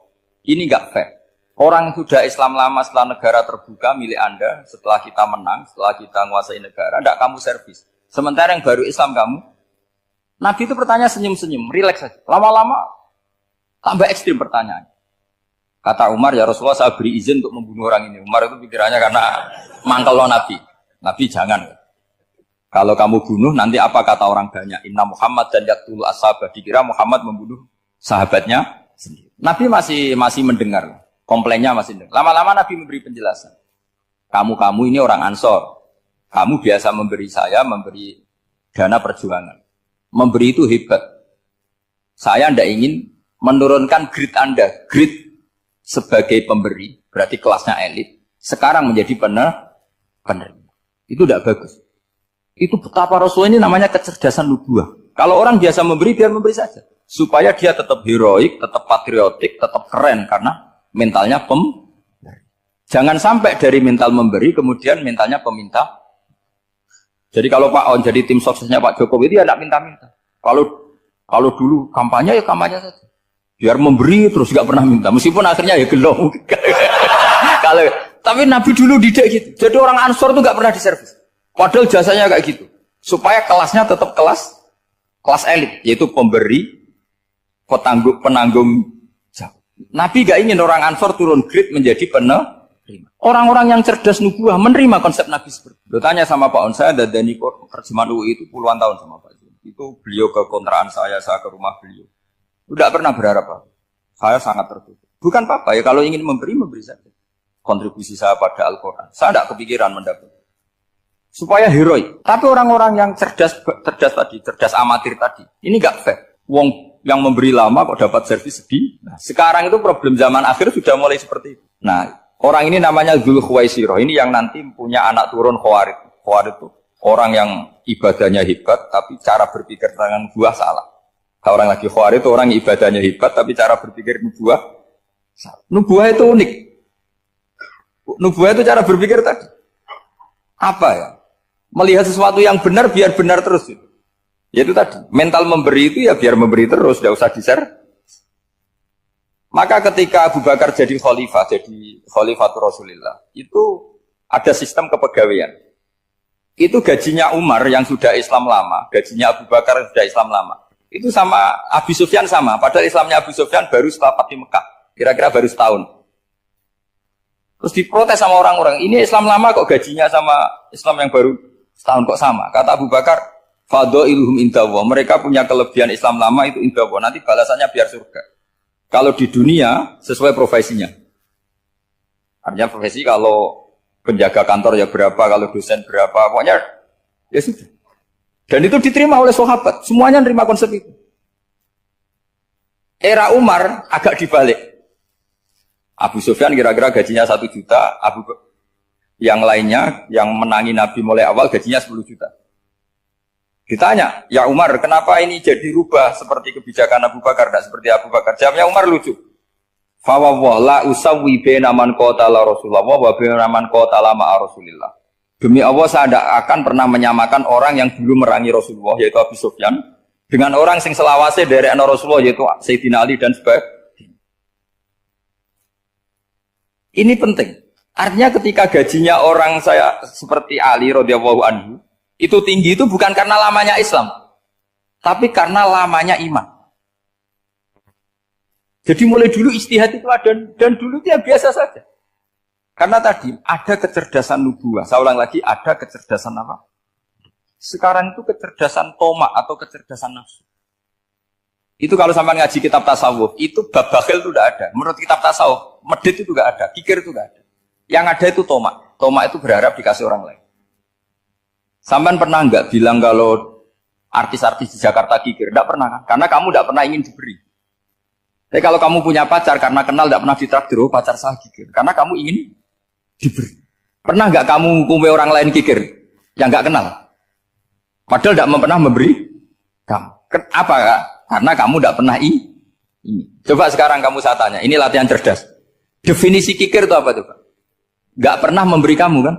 Speaker 1: ini enggak fair. Orang sudah Islam lama setelah negara terbuka milik Anda, setelah kita menang, setelah kita menguasai negara, enggak kamu servis. Sementara yang baru Islam kamu, Nabi itu bertanya senyum-senyum, rileks saja. Lama-lama tambah ekstrim pertanyaan. Kata Umar, ya Rasulullah saya beri izin untuk membunuh orang ini. Umar itu pikirannya karena mangkel lo Nabi. Nabi jangan. Kalau kamu bunuh, nanti apa kata orang banyak? Inna Muhammad dan yaktulu ashabah. Dikira Muhammad membunuh sahabatnya sendiri. Nabi masih mendengar. Komplainnya masih dengar. Lama-lama Nabi memberi penjelasan. Kamu ini orang Ansor. Kamu biasa memberi saya, memberi dana perjuangan. Memberi itu hebat. Saya tidak ingin menurunkan grade Anda. Grade sebagai pemberi, berarti kelasnya elit. Sekarang menjadi penerima. Itu tidak bagus. Itu betapa Rasul ini namanya kecerdasan nubuah. Kalau orang biasa memberi, biar memberi saja. Supaya dia tetap heroik, tetap patriotik, tetap keren. Karena mentalnya jangan sampai dari mental memberi, kemudian mentalnya peminta. Jadi kalau Pak On jadi tim suksesnya Pak Jokowi, dia tidak minta-minta. Kalau dulu kampanye, ya kampanye saja. Biar memberi terus gak pernah minta. Meskipun akhirnya ya gelo. Tapi Nabi dulu tidak gitu. Jadi orang Ansor itu gak pernah diservis. Padahal jasanya kayak gitu. Supaya kelasnya tetap kelas elit. Yaitu pemberi, penanggung jawab. Nabi gak ingin orang Ansor turun grade menjadi penerima. Orang-orang yang cerdas nubuah menerima konsep Nabi seperti itu. Tanya sama Pak On, saya dadani terjemahan UI itu puluhan tahun sama Pak On. Itu beliau ke kontrakan saya ke rumah beliau. Tidak pernah berharap apa. Saya sangat tertutup. Bukan apa-apa ya, kalau ingin memberi saja. Kontribusi saya pada Al-Quran. Saya tidak kepikiran mendapat. Supaya heroik. Tapi orang-orang yang cerdas amatir tadi, ini nggak fair. Wong yang memberi lama kok dapat servis sedih. Nah, sekarang itu problem zaman akhir sudah mulai seperti itu. Nah, orang ini namanya Dzul Khuwaisirah. Ini yang nanti punya anak turun Khawarid. Khawarid itu Orang yang ibadahnya hebat, tapi cara berpikir tentang nubuah salah. Kalau orang lagi khawarij itu orang yang ibadahnya hebat, tapi cara berpikir nubuah salah. Nubuah itu unik. Nubuah itu cara berpikir tadi. Apa ya? Melihat sesuatu yang benar, biar benar terus. Yaitu tadi, mental memberi itu ya biar memberi terus, tidak usah di-share. Maka ketika Abu Bakar jadi khalifatul Rasulullah, itu ada sistem kepegawaian. Itu gajinya Umar yang sudah Islam lama, gajinya Abu Bakar yang sudah Islam lama. Itu sama Abu Sufyan sama, padahal Islamnya Abu Sufyan baru setelah Fathu Mekah, kira-kira baru setahun. Terus diprotes sama orang-orang, ini Islam lama kok gajinya sama Islam yang baru setahun kok sama. Kata Abu Bakar, fadailuhum indallah, mereka punya kelebihan Islam lama itu indallah, nanti balasannya biar surga. Kalau di dunia sesuai profesinya. Artinya profesi kalau penjaga kantor ya berapa, kalau dosen berapa, pokoknya ya sudah. Dan itu diterima oleh sahabat, semuanya nerima konsep itu. Era Umar agak dibalik. Abu Sufyan kira-kira gajinya 1 juta, yang lainnya yang menangi Nabi mulai awal gajinya 10 juta. Ditanya, ya Umar, kenapa ini jadi rubah seperti kebijakan Abu Bakar, tidak seperti Abu Bakar? Jawabnya Umar lucu. Fawwah la usawwi baina man qatala Rasulullah wa baina man qatala ma'a Rasulillah. Demi Allah saya tidak akan pernah menyamakan orang yang dulu merangi Rasulullah yaitu Abu Sufyan dengan orang sing selawase dari anak Rasulullah yaitu Sayyidina Ali dan sebagainya. Ini penting. Artinya ketika gajinya orang saya seperti Ali radhiyallahu anhu itu tinggi itu bukan karena lamanya Islam, tapi karena lamanya iman. Jadi mulai dulu ijtihad itu ada dan dulu dia biasa saja. Karena tadi ada kecerdasan nubuah. Saya ulang lagi, ada kecerdasan apa? Sekarang itu kecerdasan tomak atau kecerdasan nafsu. Itu kalau sampai ngaji kitab tasawuf, itu bab bakhil itu tidak ada. Menurut kitab tasawuf, medit itu tidak ada, kikir itu tidak ada. Yang ada itu tomak. Tomak itu berharap dikasih orang lain. Sampai pernah enggak bilang kalau artis-artis di Jakarta kikir? Tidak pernah kan? Karena kamu tidak pernah ingin diberi. Tapi kalau kamu punya pacar karena kenal tidak pernah ditraktir, oh pacar saya kikir. Karena kamu ingin diberi. Pernah enggak kamu hukumi orang lain kikir yang enggak kenal? Padahal tidak pernah memberi kamu. Apa kak? Karena kamu tidak pernah ini. Coba sekarang kamu saya tanya, ini latihan cerdas. Definisi kikir itu apa tuh Pak? Enggak pernah memberi kamu kan?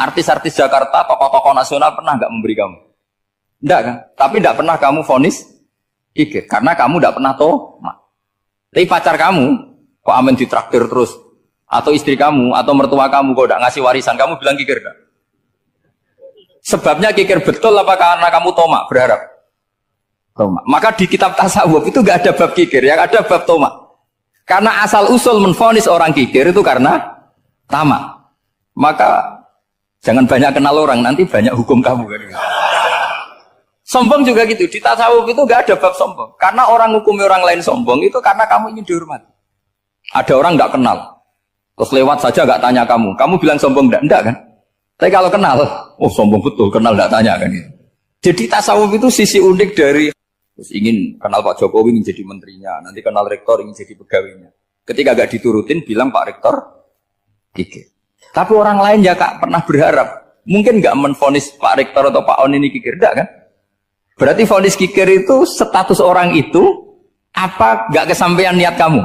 Speaker 1: Artis-artis Jakarta, tokoh-tokoh nasional pernah enggak memberi kamu? Enggak kan? Tapi enggak pernah kamu vonis kikir. Karena kamu enggak pernah tomak. Tapi pacar kamu, kok amin ditraktir terus? Atau istri kamu, atau mertua kamu, kok enggak ngasih warisan, kamu bilang kikir enggak? Sebabnya kikir betul apa karena kamu tomak, berharap? Tomak. Maka di kitab tasawuf itu enggak ada bab kikir, yang ada bab tomak. Karena asal usul menvonis orang kikir itu karena tamak. Maka jangan banyak kenal orang, nanti banyak hukum kamu. Sombong juga gitu, di tasawuf itu enggak ada bab sombong. Karena orang hukumi orang lain sombong itu karena kamu ingin dihormati. Ada orang enggak kenal, terus lewat saja enggak tanya kamu bilang sombong enggak kan? Tapi kalau kenal, oh sombong betul, kenal enggak tanya kan gitu. Jadi tasawuf itu sisi unik dari terus ingin kenal Pak Jokowi ingin jadi menterinya, nanti kenal rektor ingin jadi pegawainya. Ketika enggak diturutin bilang Pak Rektor kikir. Tapi orang lain ya Kak pernah berharap, mungkin enggak menvonis Pak Rektor atau Pak On ini kikir, enggak kan? Berarti vonis kikir itu status orang itu apa enggak kesampaian niat kamu?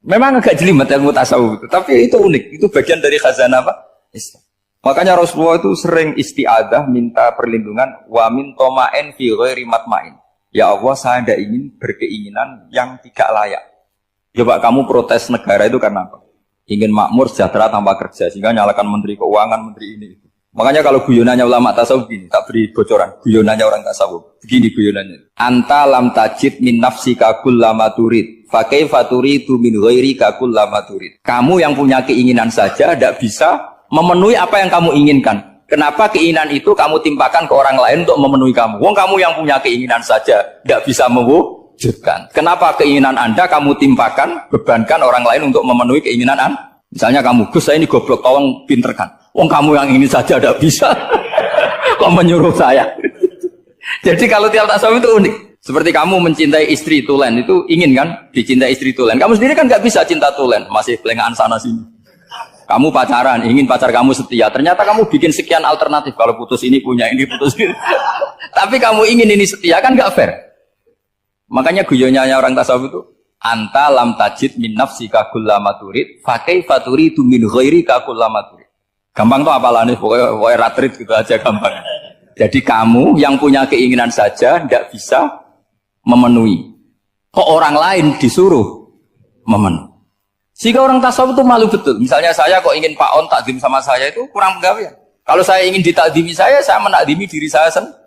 Speaker 1: Memang agak jelimet ilmu tasawuf itu, tapi itu unik, itu bagian dari khazanah apa? Islam. Makanya Rasulullah itu sering isti'adah minta perlindungan wa min toma'in fi ghairi matma'in. Ya Allah, saya tidak ingin berkeinginan yang tidak layak. Coba kamu protes negara itu karena apa? Ingin makmur sejahtera tanpa kerja sehingga nyalakan menteri keuangan, menteri ini itu. Makanya kalau guyonannya ulama tasawuf gini, tak beri bocoran. Guyonannya orang tasawuf. Begini guyonannya. Anta lam tajid min nafsika kullama turid. Fa kaifa turidu min ghairika kullama turid. Kamu yang punya keinginan saja tidak bisa memenuhi apa yang kamu inginkan. Kenapa keinginan itu kamu timpakan ke orang lain untuk memenuhi kamu? Wong kamu yang punya keinginan saja tidak bisa mewujudkan. Kenapa keinginan Anda kamu timpakan, bebankan orang lain untuk memenuhi keinginan Anda? Misalnya kamu, Gus saya ini goblok, tolong pinterkan. Wong kamu yang ini saja tidak bisa. Kok menyuruh saya? Jadi kalau tiap tasawuf itu unik. Seperti kamu mencintai istri tulen, itu ingin kan dicintai istri tulen. Kamu sendiri kan nggak bisa cinta tulen, masih pelengahan sana sini. Kamu pacaran, ingin pacar kamu setia. Ternyata kamu bikin sekian alternatif. Kalau putus ini punya ini, putus ini. Tapi kamu ingin ini setia, kan gak fair. Makanya guyonnya orang tasawuf itu, anta lam tajid min nafsika kullama turid, fa kaifa turidu min ghairika kullama turid. Gampang tuh apalane, pokoknya ratrit gitu aja gampang. Jadi kamu yang punya keinginan saja tidak bisa memenuhi. Kok orang lain disuruh memenuhi. Sehingga orang tasawuf itu malu betul. Misalnya saya kok ingin Pak On takdim sama saya itu kurang penggawean. Kalau saya ingin ditakdimi saya menakdimi diri saya sendiri.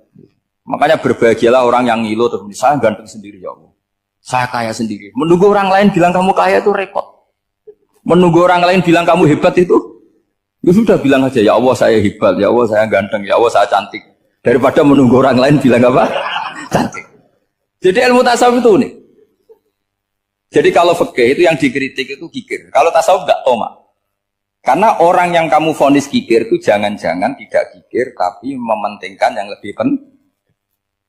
Speaker 1: Makanya berbahagialah orang yang ngilo terus saya ganteng sendiri ya Allah. Saya kaya sendiri. Menunggu orang lain bilang kamu kaya itu repot. Menunggu orang lain bilang kamu hebat itu, ya sudah bilang aja ya Allah saya hebat, ya Allah saya ganteng, ya Allah saya cantik. Daripada menunggu orang lain bilang apa? Cantik. Jadi ilmu tasawuf itu nih. Jadi kalau fikih itu yang dikritik itu kikir. Kalau tasawuf enggak tomak. Karena orang yang kamu vonis kikir itu jangan-jangan tidak kikir tapi mementingkan yang lebih penting.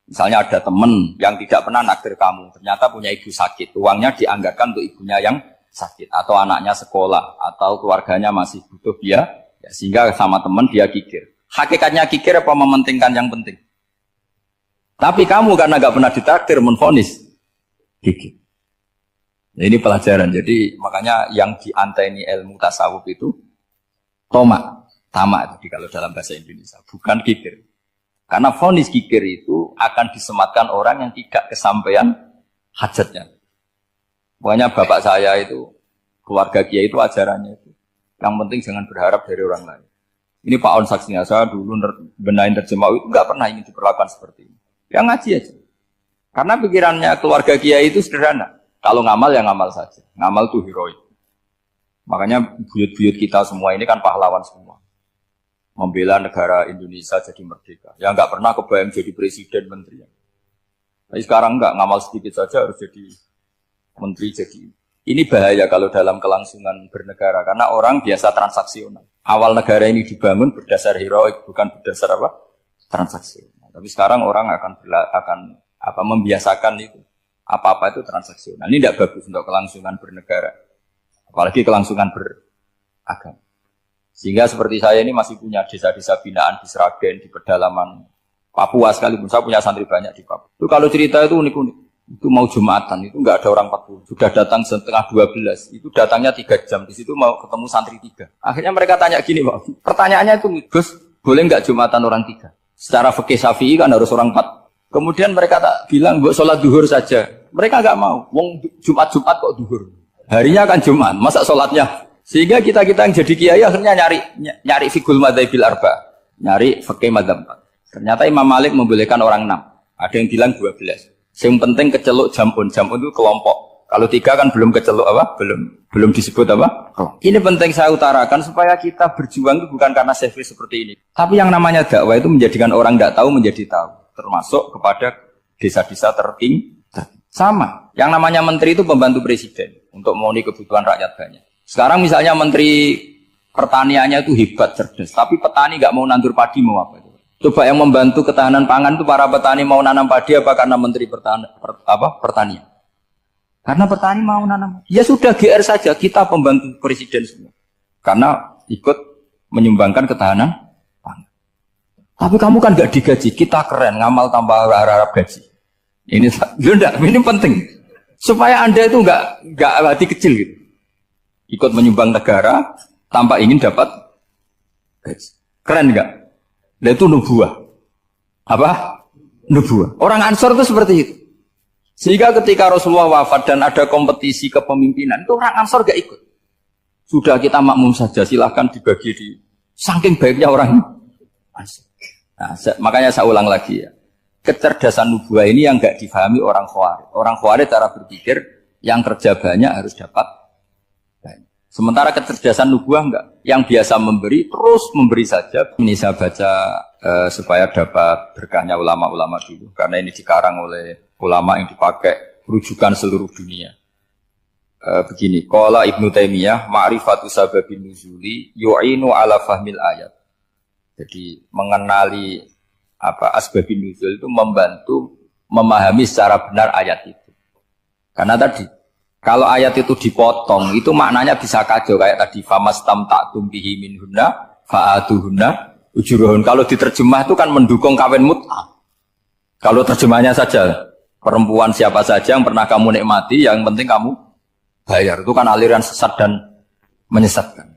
Speaker 1: Misalnya ada teman yang tidak pernah naksir kamu, ternyata punya ibu sakit, uangnya dianggarkan untuk ibunya yang sakit atau anaknya sekolah atau keluarganya masih butuh dia, ya, sehingga sama teman dia kikir. Hakikatnya kikir apa mementingkan yang penting? Tapi kamu karena nggak pernah ditakdir menvonis kikir. Nah, ini pelajaran. Jadi makanya yang dianteni ilmu tasawuf itu tomak, tamak. Jadi kalau dalam bahasa Indonesia bukan kikir. Karena vonis kikir itu akan disematkan orang yang tidak kesampaian hajatnya. Pokoknya bapak saya itu keluarga kiai itu ajarannya itu. Yang penting jangan berharap dari orang lain. Ini Pak On saksinya, saya dulu benahin terjemah itu nggak pernah ingin diperlakukan seperti ini. Ya ngaji aja. Karena pikirannya keluarga kiai itu sederhana. Kalau ngamal ya ngamal saja. Ngamal itu heroik. Makanya buyut-buyut kita semua ini kan pahlawan semua. Membela negara Indonesia jadi merdeka. Ya nggak pernah kebayang jadi presiden menteri. Tapi sekarang nggak, ngamal sedikit saja harus jadi menteri jadi. Ini bahaya kalau dalam kelangsungan bernegara. Karena orang biasa transaksional. Awal negara ini dibangun berdasar heroik, bukan berdasar apa? Transaksional. Tapi sekarang orang akan membiasakan itu. Apa-apa itu transaksional. Ini tidak bagus untuk kelangsungan bernegara. Apalagi kelangsungan beragama. Sehingga seperti saya ini masih punya desa-desa binaan di Sragen, di pedalaman Papua sekalipun. Saya punya santri banyak di Papua. Itu kalau cerita itu unik-unik. Itu mau Jumatan, itu enggak ada orang 40. Sudah datang setengah 12. Itu datangnya 3 jam. Di situ mau ketemu santri 3. Akhirnya mereka tanya gini, Pak. Pertanyaannya itu, Gus, boleh enggak Jumatan orang 3? Secara fikih Syafi'i kan harus orang 4. Kemudian mereka tak bilang, buat sholat duhur saja. Mereka enggak mau. Wong Jumat-Jumat kok duhur. Harinya kan Jumat, masa sholatnya? Sehingga kita-kita yang jadi kiai akhirnya nyari fikul madzhabil arba. Nyari fikih madzhab 4. Ternyata Imam Malik membolehkan orang 6. Ada yang bilang 12. Yang penting keceluk jamun itu kelompok. Kalau 3 kan belum keceluk apa? Belum disebut apa? Ini penting saya utarakan supaya kita berjuang itu bukan karena selfish seperti ini. Tapi yang namanya dakwah itu menjadikan orang tidak tahu menjadi tahu. Termasuk kepada desa-desa tertinggi. Sama. Yang namanya menteri itu pembantu presiden untuk memenuhi kebutuhan rakyat banyak. Sekarang misalnya menteri pertaniannya itu hebat, cerdas. Tapi petani nggak mau nandur padi, mau apa itu? Coba yang membantu ketahanan pangan itu para petani mau nanam padi apa karena menteri pertanian? Karena petani mau nanam. Ya sudah GR saja, kita pembantu presiden semua. Karena ikut menyumbangkan ketahanan pangan. Tapi kamu kan gak digaji, kita keren, ngamal tambah harap gaji. Ini penting. Supaya Anda itu enggak hati kecil gitu. Ikut menyumbang negara tanpa ingin dapat gaji. Keren enggak? Nah itu nubuah. Apa? Nubuah. Orang Ansor itu seperti itu. Sehingga ketika Rasulullah wafat dan ada kompetisi kepemimpinan, itu orang Ansor gak ikut. Sudah kita makmum saja, silahkan dibagi di. Saking baiknya orang Ansor. Nah, makanya saya ulang lagi ya. Kecerdasan nubuah ini yang gak difahami orang Khawarij. Orang Khawarij cara berpikir, yang kerja banyak harus dapat banyak. Sementara kecerdasan nubuah enggak. Yang biasa memberi, terus memberi saja. Ini saya baca supaya dapat berkahnya ulama-ulama dulu. Karena ini dikarang oleh ulama yang dipakai rujukan seluruh dunia. Begini, qala Ibnu Taimiyah, ma'rifatu sababin nuzuli yu'inu ala fahmil ayat. Jadi mengenali asbabin nuzul itu membantu memahami secara benar ayat itu. Karena tadi Kalau ayat itu dipotong, itu maknanya bisa kacau kayak tadi famastam ta'tum bihi minhunna fa'atuhunna ujuruhun. Kalau diterjemah itu kan mendukung kawin mut'ah. Kalau terjemahnya saja perempuan siapa saja yang pernah kamu nikmati, yang penting kamu bayar. Itu kan aliran sesat dan menyesatkan.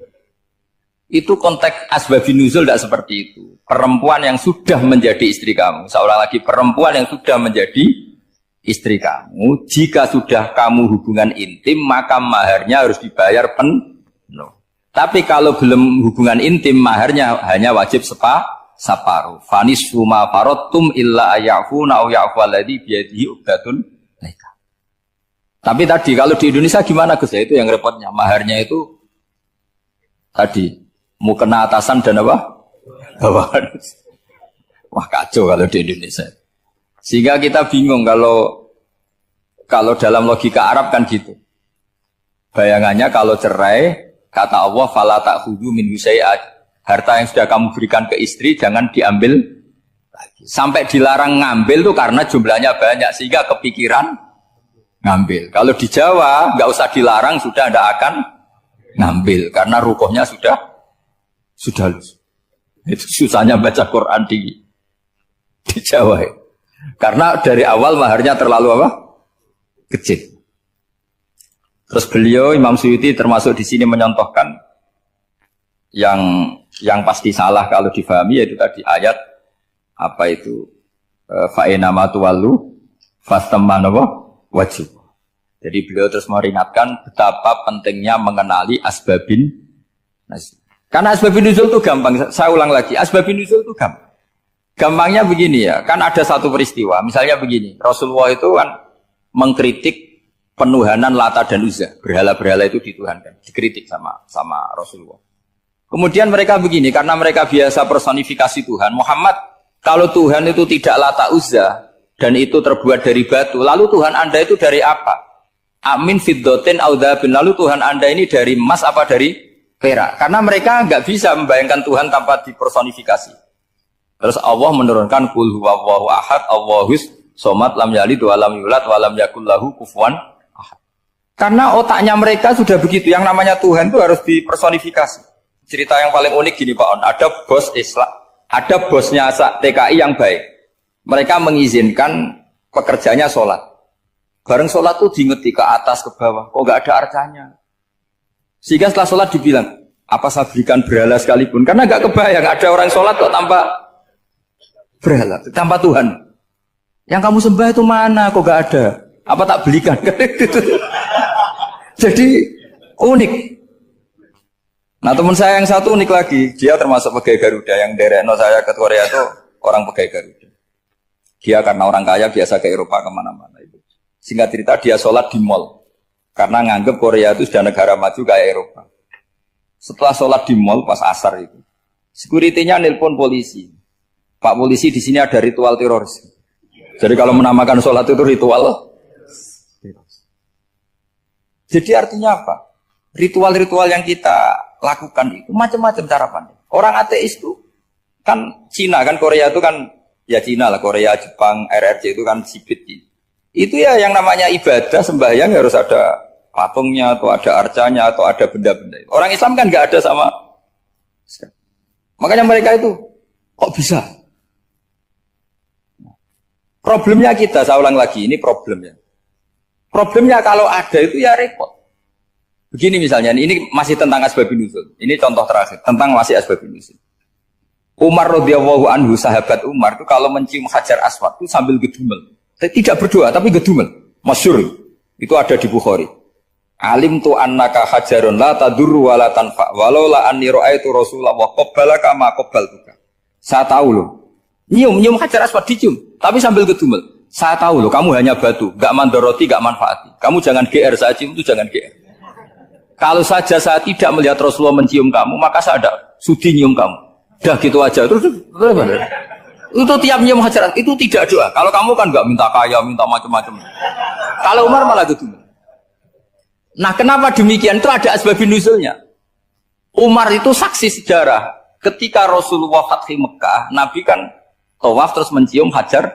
Speaker 1: Itu konteks asbabun nuzul tidak seperti itu. Perempuan yang sudah menjadi istri kamu, seorang lagi perempuan yang sudah menjadi istri kamu, jika sudah kamu hubungan intim, maka maharnya harus dibayar penuh. Tapi kalau belum hubungan intim, maharnya hanya wajib separuh. Fanis suma farotum illa ayafuna au ya'faladi biyadihi ubdatun nikah. Tapi tadi kalau di Indonesia gimana Gus? Itu yang repotnya. Maharnya itu tadi mau kena atasan dan apa? Bawahan. Wah kacau kalau di Indonesia. Sehingga kita bingung kalau dalam logika Arab kan gitu. Bayangannya kalau cerai, kata Allah fala ta'khudhu min syai'at. Harta yang sudah kamu berikan ke istri jangan diambil lagi. Sampai dilarang ngambil tuh karena jumlahnya banyak sehingga kepikiran ngambil. Kalau di Jawa nggak usah dilarang sudah tidak akan ngambil karena rukuhnya sudah lulus. Itu susahnya baca Quran di Jawa ya. Karena dari awal maharnya terlalu apa? Kecil. Terus beliau Imam Suyuti termasuk di sini menyontohkan yang pasti salah kalau difahami yaitu tadi ayat apa itu fa'ina matuwallu fastamanawa wajib. Jadi beliau terus meringatkan betapa pentingnya mengenali asbabin nuzul. Karena asbabin nuzul itu gampang. Saya ulang lagi, asbabin nuzul itu gampang. Gampangnya begini ya, kan ada satu peristiwa. Misalnya begini, Rasulullah itu kan mengkritik penuhanan Lata dan Uzza. Berhala-berhala itu dituhankan, dikritik sama Rasulullah. Kemudian mereka begini, karena mereka biasa personifikasi Tuhan. Muhammad, kalau Tuhan itu tidak Lata Uzza dan itu terbuat dari batu, lalu Tuhan Anda itu dari apa? Amin fiddotin audhabin. Lalu Tuhan Anda ini dari emas apa dari perak? Karena mereka nggak bisa membayangkan Tuhan tanpa dipersonifikasi. Terus Allah menurunkan qul huwallahu ahad, Allahus somad, lam yalid wa lam yulad wa lam yakul lahu kufuwan ahad. Karena otaknya mereka sudah begitu, yang namanya Tuhan itu harus dipersonifikasi. Cerita yang paling unik gini Pak On, ada bos Islam, ada bosnya TKI yang baik. Mereka mengizinkan pekerjanya sholat. Bareng sholat tuh diingeti ke atas ke bawah, kok nggak ada arcanya. Sehingga setelah sholat dibilang, apa saya berikan berhala sekalipun? Karena nggak kebayang ada orang sholat kok tanpa berhala, tanpa Tuhan. Yang kamu sembah itu mana? Kok nggak ada? Apa tak belikan? Jadi unik. Nah teman saya yang satu unik lagi, dia termasuk pegawai Garuda yang derekno saya ke Korea itu orang pegawai Garuda. Dia karena orang kaya biasa ke Eropa kemana-mana itu. Singkat cerita dia sholat di mall karena nganggep Korea itu sudah negara maju kayak Eropa. Setelah sholat di mall pas asar itu, security-nya nelpon polisi. Pak polisi di sini ada ritual teroris. Jadi kalau menamakan sholat itu ritual. Jadi artinya apa? Ritual-ritual yang kita lakukan itu macam-macam cara pandang. Orang ateis itu kan Cina kan Korea itu kan ya Cina lah, Korea, Jepang, RRC itu kan sipit. Itu ya yang namanya ibadah sembahyang harus ada patungnya atau ada arcanya atau ada benda-benda. Orang Islam kan nggak ada sama. Makanya mereka itu kok bisa? Problemnya kita, saya ulang lagi, ini problemnya. Problemnya kalau ada itu ya repot. Begini misalnya, ini masih tentang asbabun nuzul. Ini contoh terakhir, tentang masih asbabun nuzul. Umar radhiyallahu anhu, sahabat Umar itu kalau mencium Hajar Aswad itu sambil gedumel. Tidak berdoa, tapi gedumel. Masyhur. Itu ada di Bukhari. Alim tu annaka hajarun la tadurru wa la tanfa. Walau la anni ra'aitu Rasulullah wa qabbalaka ma qabbaltuka. Saya tahu loh. Nyium Hajar Aswad dicium, tapi sambil gedumel. Saya tahu loh, kamu hanya batu, enggak mandoroti, enggak manfaati. Kamu jangan GR, saya cium itu jangan GR. Kalau saja saya tidak melihat Rasulullah mencium kamu, maka saya ada sudi nyium kamu. Dah gitu aja. Terus itu tiap nyium Hajar itu tidak doa. Kalau kamu kan nggak minta kaya, minta macam-macam. Kalau Umar malah gitu. Nah, kenapa demikian? Itu ada asbabun nuzulnya. Umar itu saksi sejarah. Ketika Rasulullah Fathi Mekah, Nabi kan tawaf terus mencium Hajar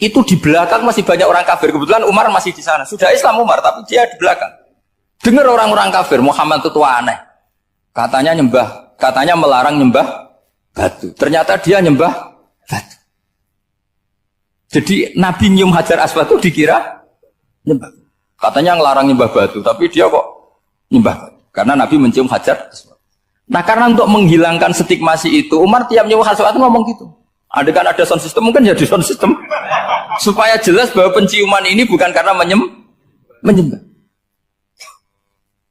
Speaker 1: Itu di belakang masih banyak orang kafir. Kebetulan Umar masih di sana. Sudah Islam Umar, tapi dia di belakang. Dengar orang-orang kafir, Muhammad itu tua aneh. Katanya melarang nyembah batu. Ternyata dia nyembah batu. Jadi Nabi nyium Hajar Aswad itu dikira nyembah. Katanya ngelarang nyembah batu, tapi dia kok nyembah batu. Karena Nabi mencium Hajar Aswad. Nah karena untuk menghilangkan stigmasi itu, Umar tiap nyium Hajar Aswad itu ngomong gitu. Ada kan ada sound system, mungkin jadi sound system. Supaya jelas bahwa penciuman ini bukan karena menyembah.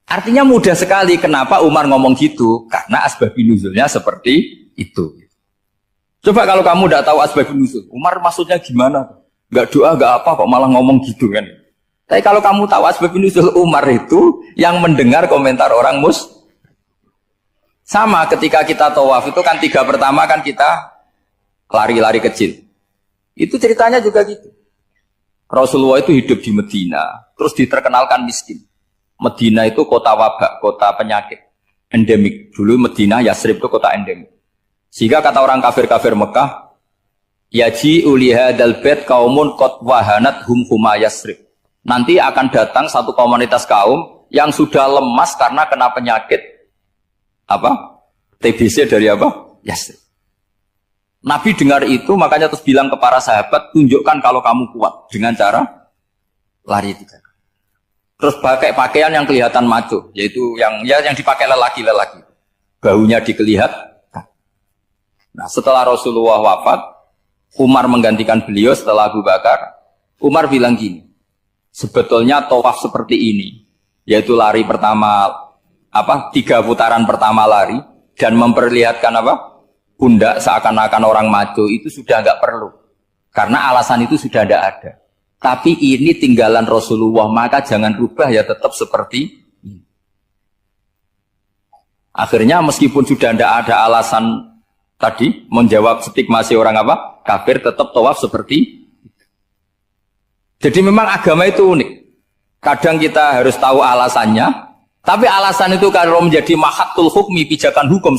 Speaker 1: Artinya mudah sekali kenapa Umar ngomong gitu. Karena asbabun nuzulnya seperti itu. Coba kalau kamu tidak tahu asbabun nuzul, Umar maksudnya gimana? Gak doa, gak apa, kok malah ngomong gitu kan. Tapi kalau kamu tahu asbabun nuzul Umar itu yang mendengar komentar orang sama ketika kita tawaf itu kan 3 pertama kan kita lari-lari kecil. Itu ceritanya juga gitu. Rasulullah itu hidup di Medina, terus diterkenalkan miskin. Medina itu kota wabak, kota penyakit, endemik. Dulu Medina, Yasrib itu kota endemik. Sehingga kata orang kafir-kafir Mekah, yaji uliha dalbet kaumun kot wahanat huma Yasrib. Nanti akan datang satu komunitas kaum yang sudah lemas karena kena penyakit TBC dari Yasrib. Nabi dengar itu, makanya terus bilang ke para sahabat, tunjukkan kalau kamu kuat dengan cara lari 3 kali. Terus pakai pakaian yang kelihatan maco, yaitu yang dipakai lelaki-lelaki. Bahunya dikelihatan. Nah, setelah Rasulullah wafat, Umar menggantikan beliau setelah Abu Bakar. Umar bilang gini, sebetulnya tawaf seperti ini, yaitu lari pertama 3 putaran pertama lari dan memperlihatkan pundak seakan-akan orang maco itu sudah enggak perlu. Karena alasan itu sudah tidak ada. Tapi ini tinggalan Rasulullah, maka jangan rubah ya tetap seperti ini. Akhirnya meskipun sudah tidak ada alasan tadi menjawab stigmasi orang kafir, tetap tawaf seperti itu. Jadi memang agama itu unik. Kadang kita harus tahu alasannya, tapi alasan itu kalau menjadi mahatul hukmi, pijakan hukum